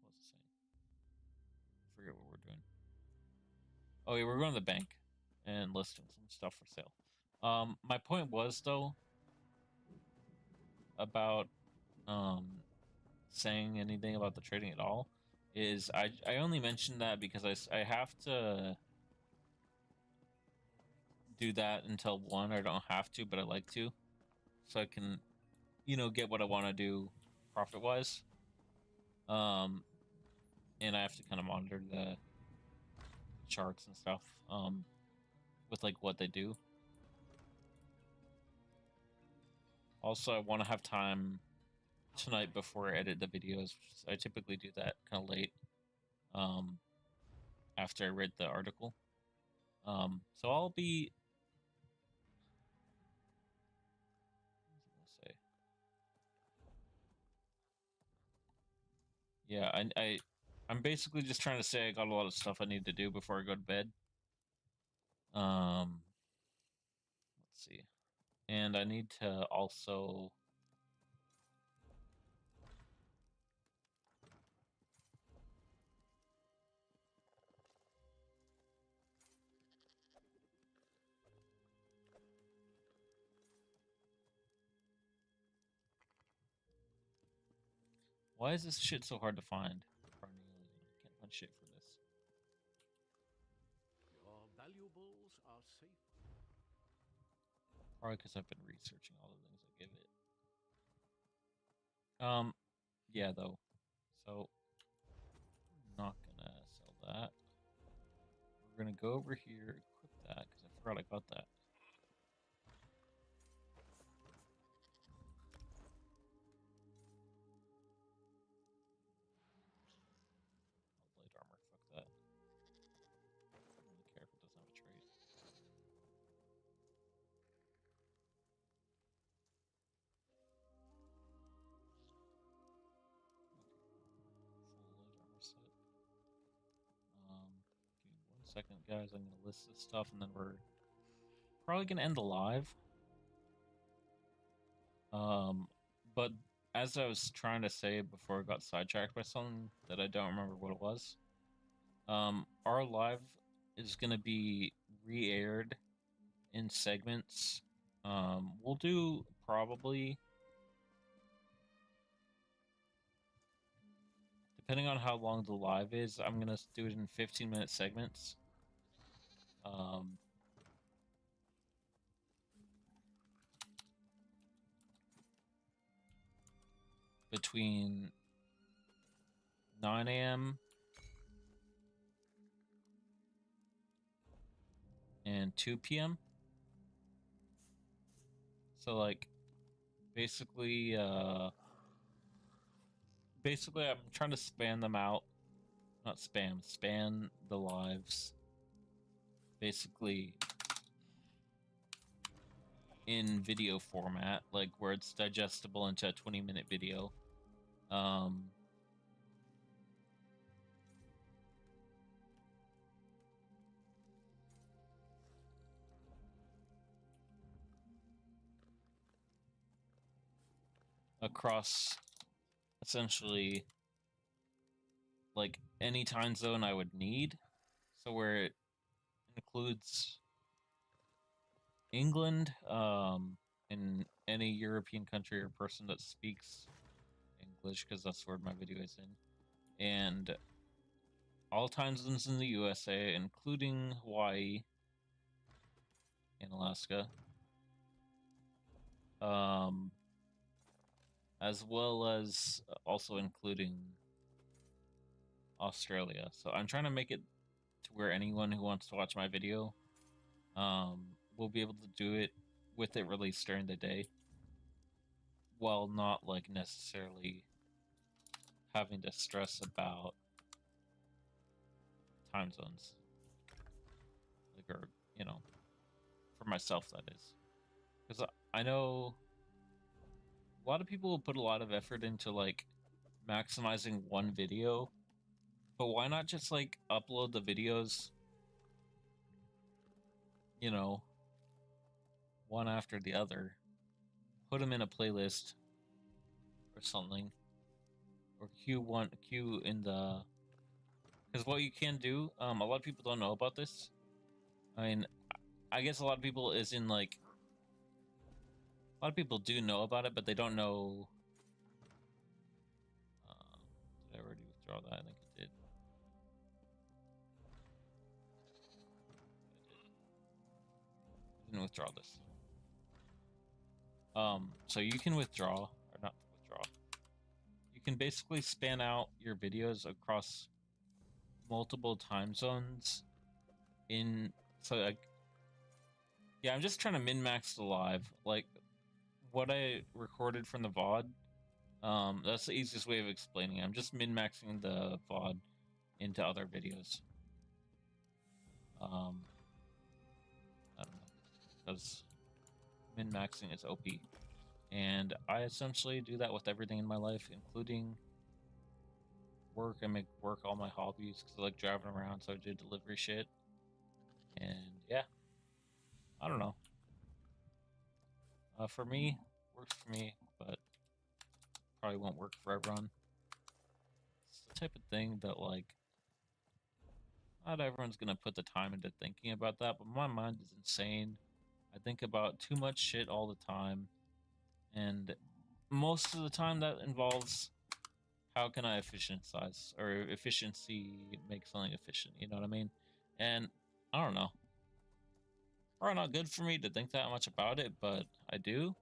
what's it saying? I forget what we're doing. Oh yeah, we're going to the bank and listing some stuff for sale. My point was though about saying anything about the trading at all is I only mentioned that because I have to do that until 1. I don't have to, but I like to, so I can, get what I want to do profit wise. And I have to kind of monitor the charts and stuff with like what they do. Also, I want to have time tonight before I edit the videos. I typically do that kind of late after I read the article. So I'll be, say, yeah, I'm basically just trying to say I got a lot of stuff I need to do before I go to bed. Let's see, and I need to also. Why is this shit so hard to find? Carnelian. I can't find shit for this. Your valuables are safe. Probably because I've been researching all the things I give it. Yeah, though. So, I'm not gonna sell that. We're gonna go over here, equip that, because I forgot I got that. Blade armor, fuck that. I don't really care if it doesn't have a trait. Full light armor set. Give me 1 second, guys. I'm gonna list this stuff, and then we're probably gonna end the live. But as I was trying to say before I got sidetracked by something that I don't remember what it was, our live is gonna be re-aired in segments. We'll do probably, depending on how long the live is, I'm gonna do it in 15-minute segments. Between 9 a.m. and 2 p.m. So like basically I'm trying to span them out. Not span the lives basically in video format, like where it's digestible into a 20-minute video. Across essentially like any time zone I would need. So where it includes England, in any European country or person that speaks English, because that's where my video is in. and all time zones in the USA, including Hawaii and Alaska, as well as also including Australia. So I'm trying to make it to where anyone who wants to watch my video will be able to do it with it released during the day, while not like necessarily having to stress about time zones, like, or for myself, that is, because I know a lot of people will put a lot of effort into like maximizing one video, but why not just like upload the videos, you know, one after the other, put them in a playlist or something, or queue in the, because what you can do, a lot of people don't know about this. I mean, I guess a lot of people is in like, a lot of people do know about it, but they don't know. Did I already withdraw that? I think I did. I didn't withdraw this. So you can withdraw, or not withdraw. You can basically span out your videos across multiple time zones so like, yeah, I'm just trying to min-max the live. Like, what I recorded from the VOD, that's the easiest way of explaining it. I'm just min-maxing the VOD into other videos. I don't know, because min-maxing is OP. And I essentially do that with everything in my life, including work. I make work all my hobbies because I like driving around, so I do delivery shit. And yeah, I don't know. For me, works for me, but probably won't work for everyone. It's the type of thing that, like, not everyone's gonna put the time into thinking about that, but my mind is insane. I think about too much shit all the time, and most of the time that involves how can I efficiency make something efficient, you know what I mean? And I don't know. Probably not good for me to think that much about it, but I do.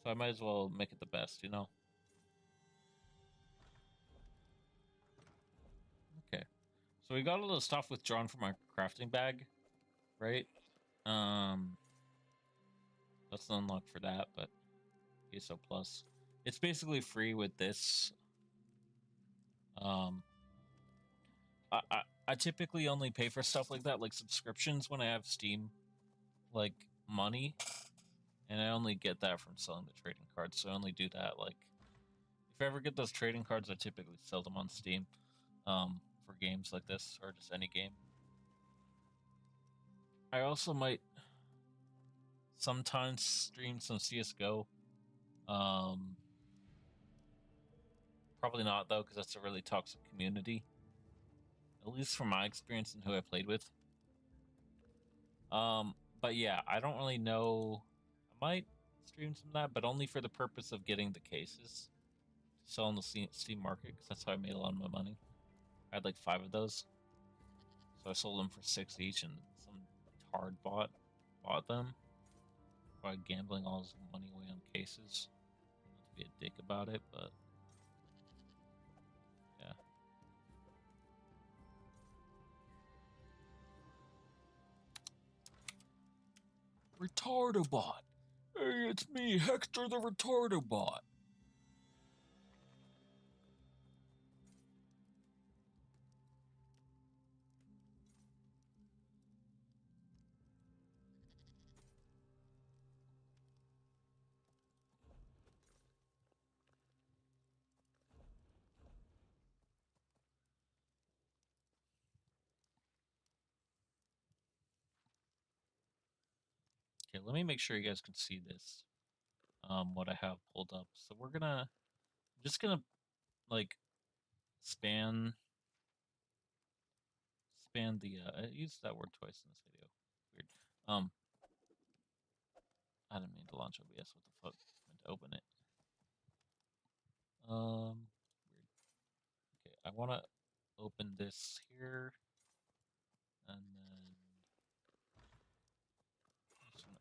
So I might as well make it the best, you know? Okay. So we got all the stuff withdrawn from our crafting bag, right? That's the unlock for that, but ESO Plus. It's basically free with this. Um, I typically only pay for stuff like that, like subscriptions, when I have Steam, like, money, and I only get that from selling the trading cards. So I only do that, like, if I ever get those trading cards, I typically sell them on Steam, for games like this, or just any game. I also might sometimes stream some CSGO. Probably not, though, because that's a really toxic community, at least from my experience and who I played with. But yeah, I don't really know. I might stream some of that, but only for the purpose of getting the cases to sell on the Steam market, because that's how I made a lot of my money. I had like 5 of those, so I sold them for 6 each, and some tard bought them by gambling all his money away on cases. Not to be a dick about it, but yeah. Retardobot. Hey, it's me, Hector the Retardobot. Okay, let me make sure you guys can see this. What I have pulled up. So I'm just gonna like span the I used that word twice in this video. Weird. I didn't mean to launch OBS. What the fuck? I meant to open it. Weird. Okay, I want to open this here, and then I'm just gonna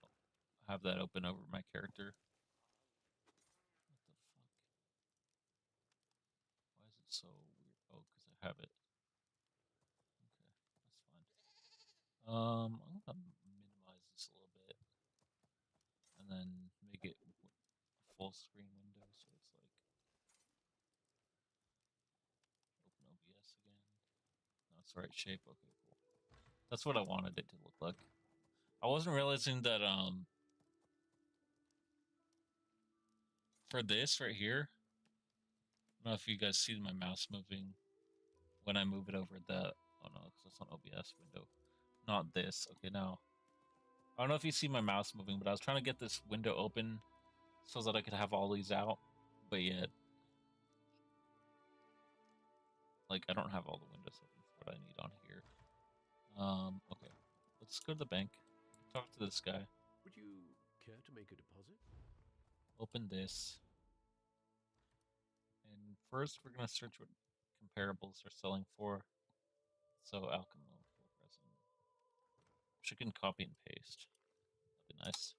have that open over my character. What the fuck? Why is it so weird? Oh, because I have it. Okay, that's fine. I'm gonna minimize this a little bit, and then make it a full screen window, so it's like open OBS again. No, it's the right shape. Okay, cool. That's what I wanted it to look like. I wasn't realizing that for this right here, I don't know if you guys see my mouse moving when I move it over the. Oh no, because that's on OBS window. Not this. Okay, now I don't know if you see my mouse moving, but I was trying to get this window open so that I could have all these out, but yet, like, I don't have all the windows open for what I need on here. Okay, let's go to the bank. Talk to this guy. Would you care to make a deposit? Open this. And first, we're going to search what comparables are selling for. So, alchemy, resin. Chicken copy and paste. That'd be nice.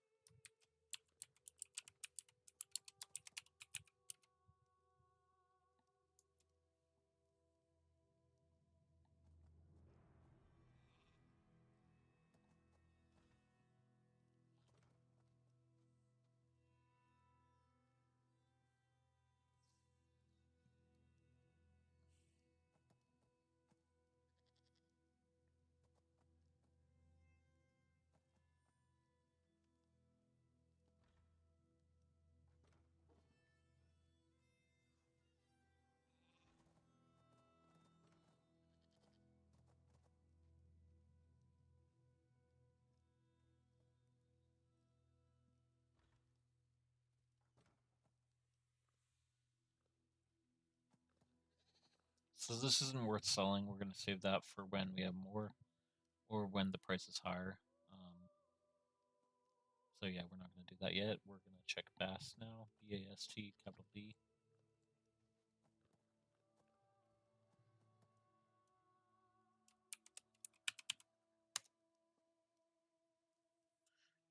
So this isn't worth selling. We're going to save that for when we have more or when the price is higher. So yeah, we're not going to do that yet. We're going to check BAST now. BAST, capital B.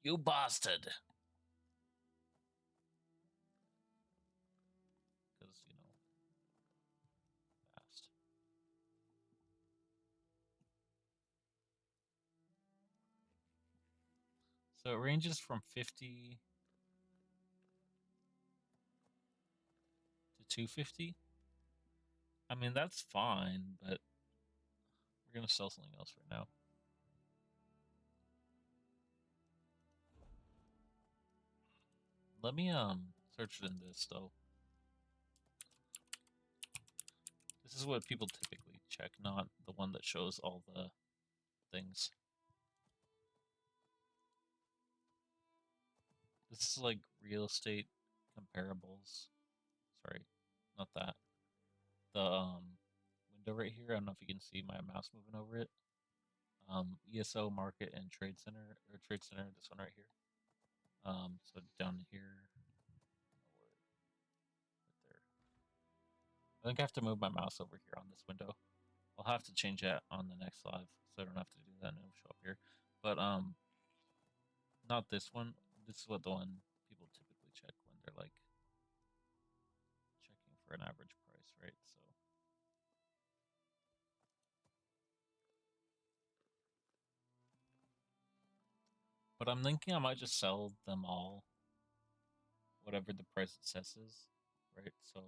You bastard! Because, you know, BAST. So it ranges from 50 to 250. I mean, that's fine, but we're going to sell something else right now. Let me search it in this though. This is what people typically check, not the one that shows all the things. This is like real estate comparables. Sorry, not that. The window right here. I don't know if you can see my mouse moving over it. ESO Market and Trade Center, or Trade Center. This one right here. So down here, right there. I think I have to move my mouse over here on this window. I'll have to change that on the next live, so I don't have to do that and it'll show up here. But not this one. This is what the one people typically check when they're like checking for an average price, right? So but I'm thinking I might just sell them all, whatever the price it says is, right? So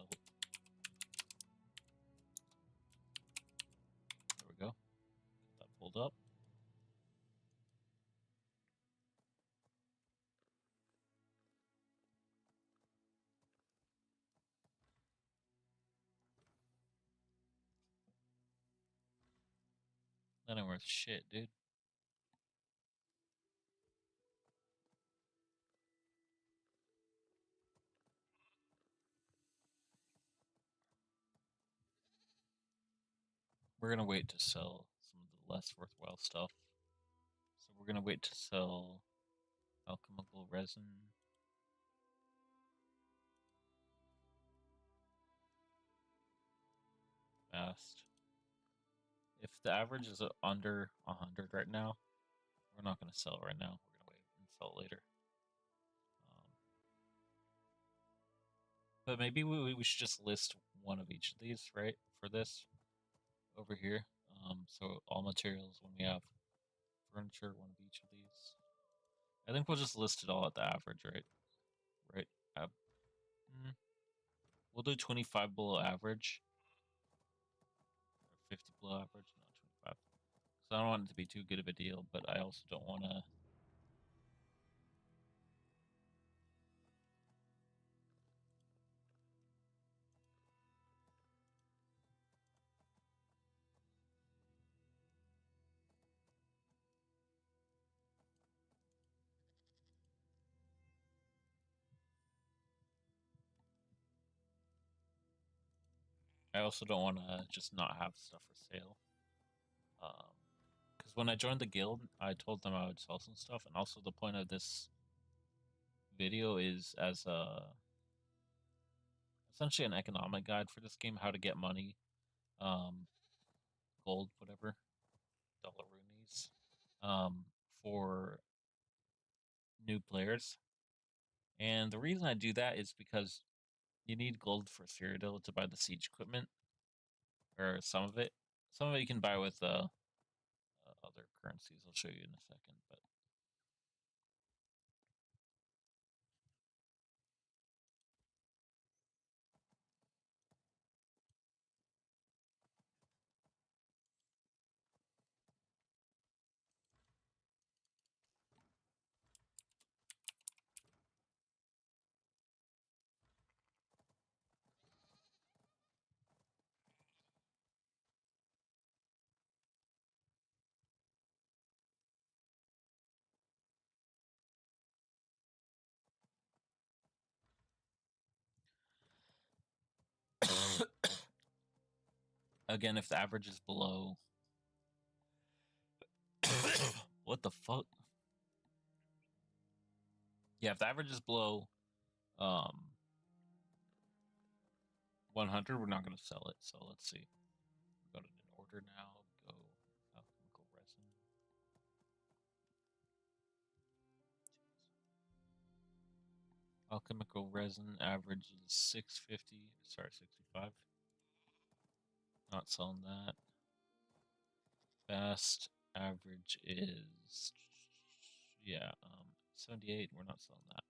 sell it. There we go. Get that pulled up. That ain't worth shit, dude. We're gonna wait to sell some of the less worthwhile stuff. So we're gonna wait to sell alchemical resin. Fast. If the average is under 100 right now, we're not gonna sell it right now. We're gonna wait and sell it later. But maybe we should just list one of each of these, right? For this over here. So all materials when we have furniture, one of each of these. I think we'll just list it all at the average, right? Right. We'll do 25 below average. Or 50 below average, not 25. Because I don't want it to be too good of a deal, but I also don't want to. I also don't want to just not have stuff for sale. Because when I joined the guild, I told them I would sell some stuff, and also the point of this video is as a essentially an economic guide for this game, how to get money, gold, whatever, dollaroonies, for new players. And the reason I do that is because you need gold for Cyrodiil to buy the siege equipment, or some of it. Some of it you can buy with other currencies. I'll show you in a second, but again, if the average is below, what the fuck? Yeah, if the average is below 100, we're not going to sell it. So let's see. Go to an order now. Go alchemical resin. Alchemical resin average is 650. Sorry, 65. Not selling that. Fast average is 78. We're not selling that.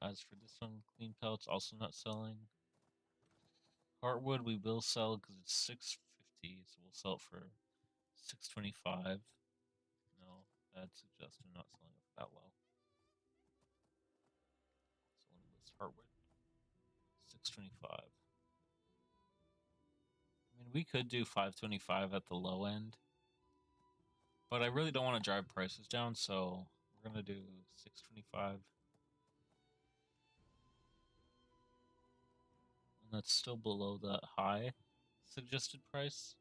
As for this one, clean pellets also not selling. Heartwood we will sell because it's 650, so we'll sell it for 625. No, bad suggestion. Not selling it that low. Selling this heartwood 625. I mean, we could do 525 at the low end, but I really don't want to drive prices down, so we're gonna do 625. And that's still below the high suggested price.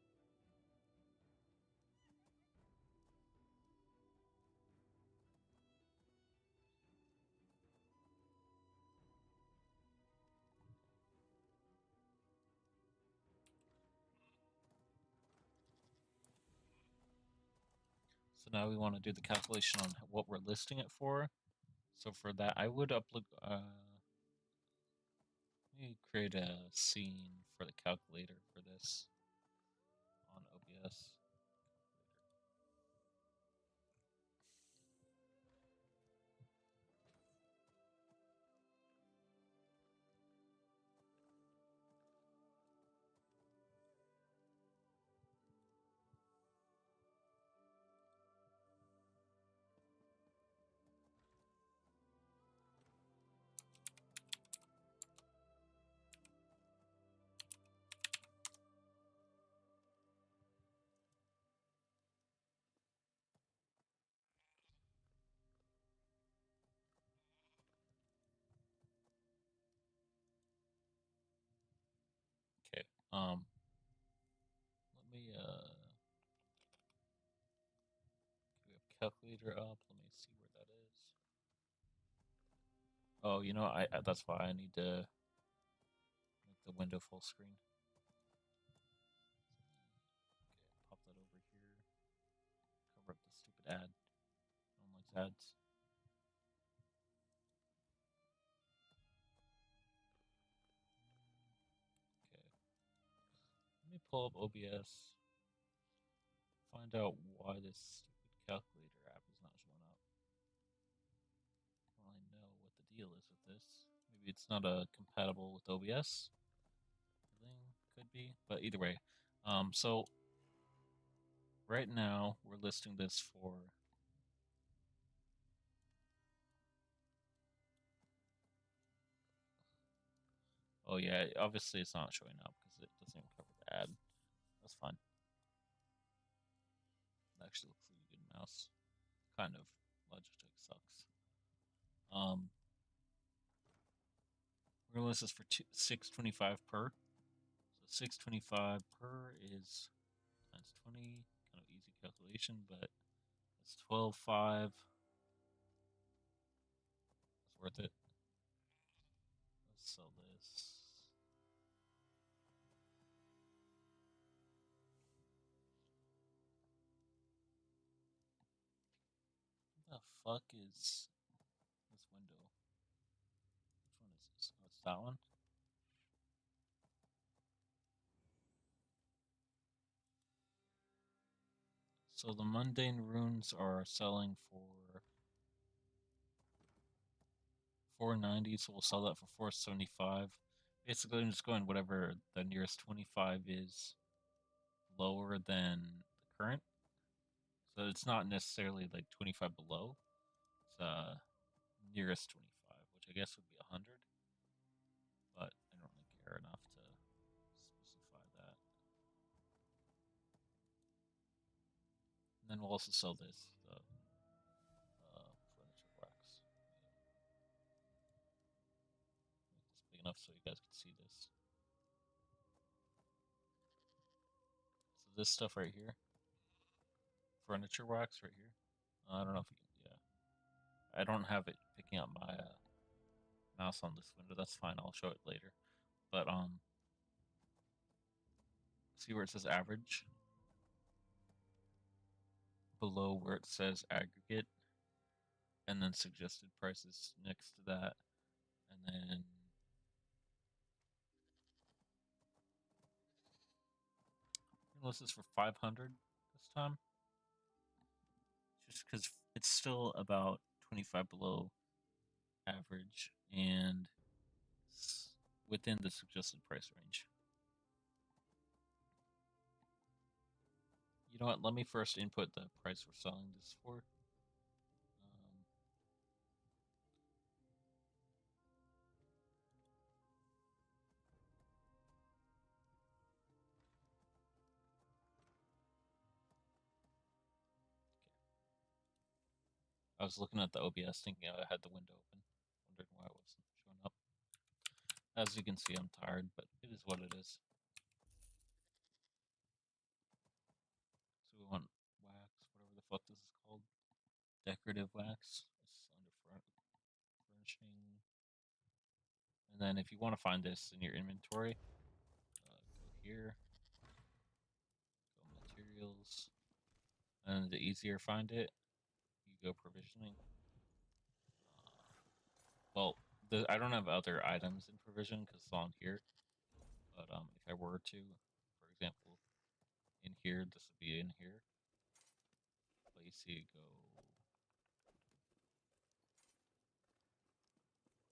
So now we want to do the calculation on what we're listing it for. So for that, I would upload. Let me create a scene for the calculator for this on OBS. Let me we have calculator up. Let me see where that is. Oh, you know, I that's why I need to make the window full screen. Okay, pop that over here. Cover up the stupid ad. No one likes ads. Okay. Let me pull up OBS. Find out why this stupid calculator app is not showing up. I don't really know what the deal is with this. Maybe it's not compatible with OBS. Could be, but either way. So right now we're listing this for. Oh yeah, obviously it's not showing up because it doesn't even cover the ad. That's fine. It actually looks like a good mouse. Kind of. Logitech sucks. We're gonna list this for 625 per. So 625 per is times 20. Kind of easy calculation, but it's 12.5. It's worth it. Let's sell this. What the fuck is this window? Which one is this? Oh, it's that one. So the mundane runes are selling for 490, so we'll sell that for 475. Basically, I'm just going whatever the nearest 25 is lower than the current. So it's not necessarily like 25 below. It's nearest 25, which I guess would be 100. But I don't really care enough to specify that. And then we'll also sell this, the furniture wax. Make this big enough so you guys can see this. So this stuff right here, furniture wax right here. I don't know if you can, yeah. I don't have it picking up my mouse on this window. That's fine. I'll show it later. But see where it says average below where it says aggregate, and then suggested prices next to that, and then list this for 500 this time, just because it's still about 25 below average and within the suggested price range. You know what? Let me first input the price we're selling this for. I was looking at the OBS thinking I had the window open, wondering why it wasn't showing up. As you can see, I'm tired, but it is what it is. So we want wax, whatever the fuck this is called. Decorative wax. It's under furnishing. And then if you want to find this in your inventory, go here, go materials, and the easier find it, you go provisioning. Well, I don't have other items in provision because it's on here. But if I were to, for example, in here, this would be in here. But you see, go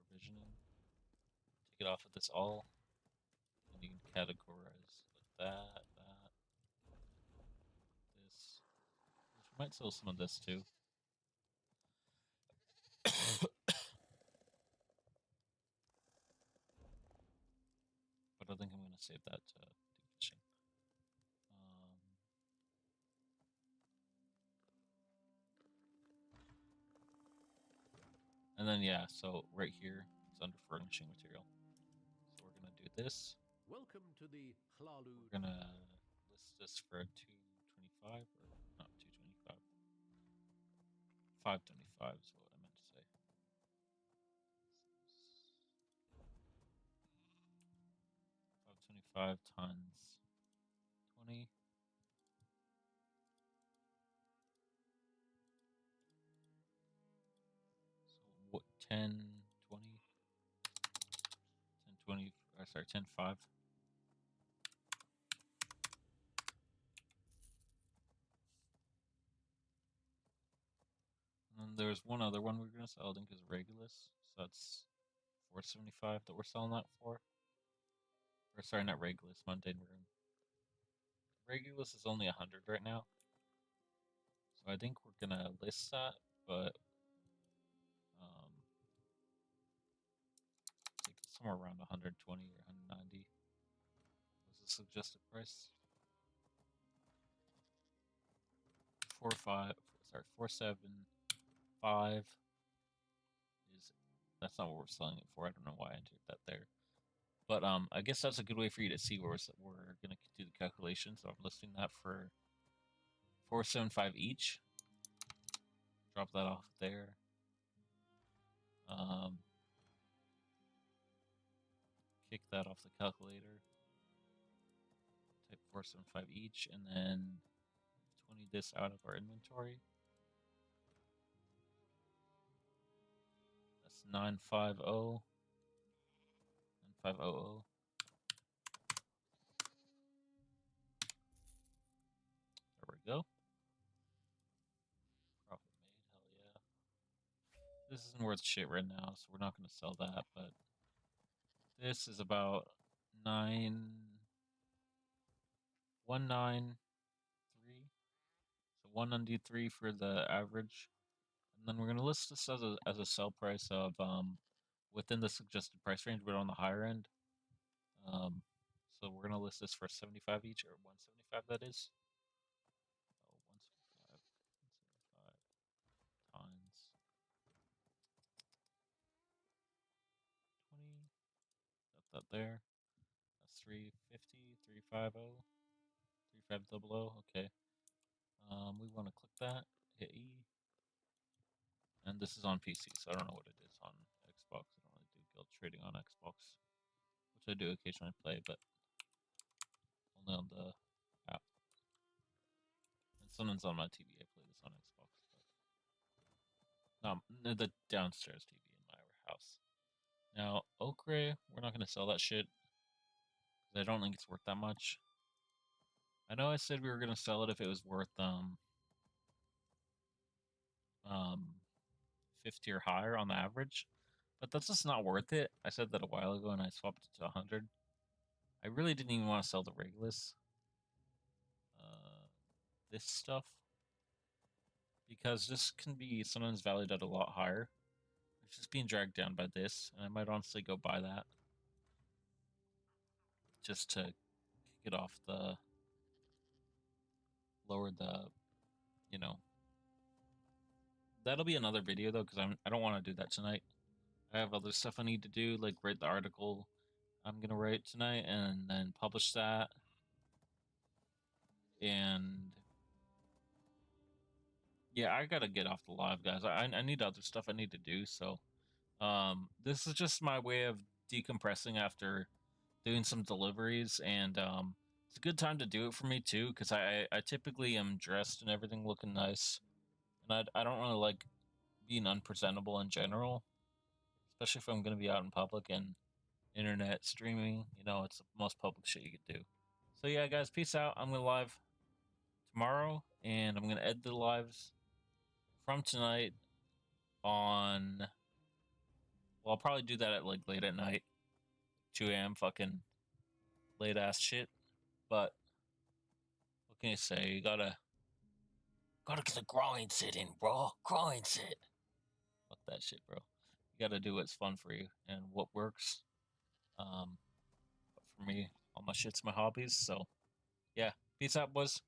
provisioning, take it off of this all, and you can categorize like that, this, which might sell some of this too. But I think I'm going to save that to do fishing. And then, yeah, so right here, it's under furnishing material. So we're going to do this. Welcome to the Hlalu. We're gonna list this for 225 or not 225. 525 is what I meant to say. 525 times 20. So what 10, 20? 10, 20, sorry, 10, 5. And then there's one other one we're gonna sell. I think is Regulus. So that's 475 that we're selling that for. Or sorry, not Regulus, Mundane Room. Regulus is only 100 right now. So I think we're gonna list that, but take somewhere around 120 or 190 was the suggested price. 475 is that's not what we're selling it for. I don't know why I entered that there. But I guess that's a good way for you to see where we're gonna do the calculation. So I'm listing that for 475 each. Drop that off there. Kick that off the calculator. Type 475 each, and then 20 this out of our inventory. That's 950. 9500. There we go. Profit made, hell yeah. This isn't worth shit right now, so we're not going to sell that, but this is about 193. So 193 for the average. And then we're going to list this as a sell price of within the suggested price range, but on the higher end. So we're going to list this for 75 each, or 175 that is. Oh, 175 times 20. Got that there. That's 350, 350, 3500. Okay. We want to click that, hit E. And this is on PC, so I don't know what it is on Xbox. I don't really do guild trading on Xbox, which I do occasionally play, but only on the app. And sometimes on my TV, I play this on Xbox. But no, the downstairs TV in my house. Now, Okra, we're not going to sell that shit, because I don't think it's worth that much. I know I said we were going to sell it if it was worth 50 or higher on the average, but that's just not worth it. I said that a while ago and I swapped it to 100. I really didn't even want to sell the Regulus, this stuff, because this can be sometimes valued at a lot higher. It's just being dragged down by this, and I might honestly go buy that just to kick it off the lower the, you know. That'll be another video though, because I don't want to do that tonight. I have other stuff I need to do, like write the article I'm gonna write tonight and then publish that. And yeah, I gotta get off the live, guys. I need other stuff I need to do. So this is just my way of decompressing after doing some deliveries, and it's a good time to do it for me too, because I typically am dressed and everything looking nice, and I don't really like being unpresentable in general, especially if I'm gonna be out in public and internet streaming. You know, it's the most public shit you could do. So yeah, guys, peace out. I'm gonna live tomorrow, and I'm gonna edit the lives from tonight on. Well, I'll probably do that at like late at night, 2 a.m. fucking late ass shit. But what can you say? You gotta get the grind sit in, bro. Grind sit. Fuck that shit, bro. You gotta do what's fun for you and what works. But for me, all my shit's my hobbies. So yeah, peace out, boys.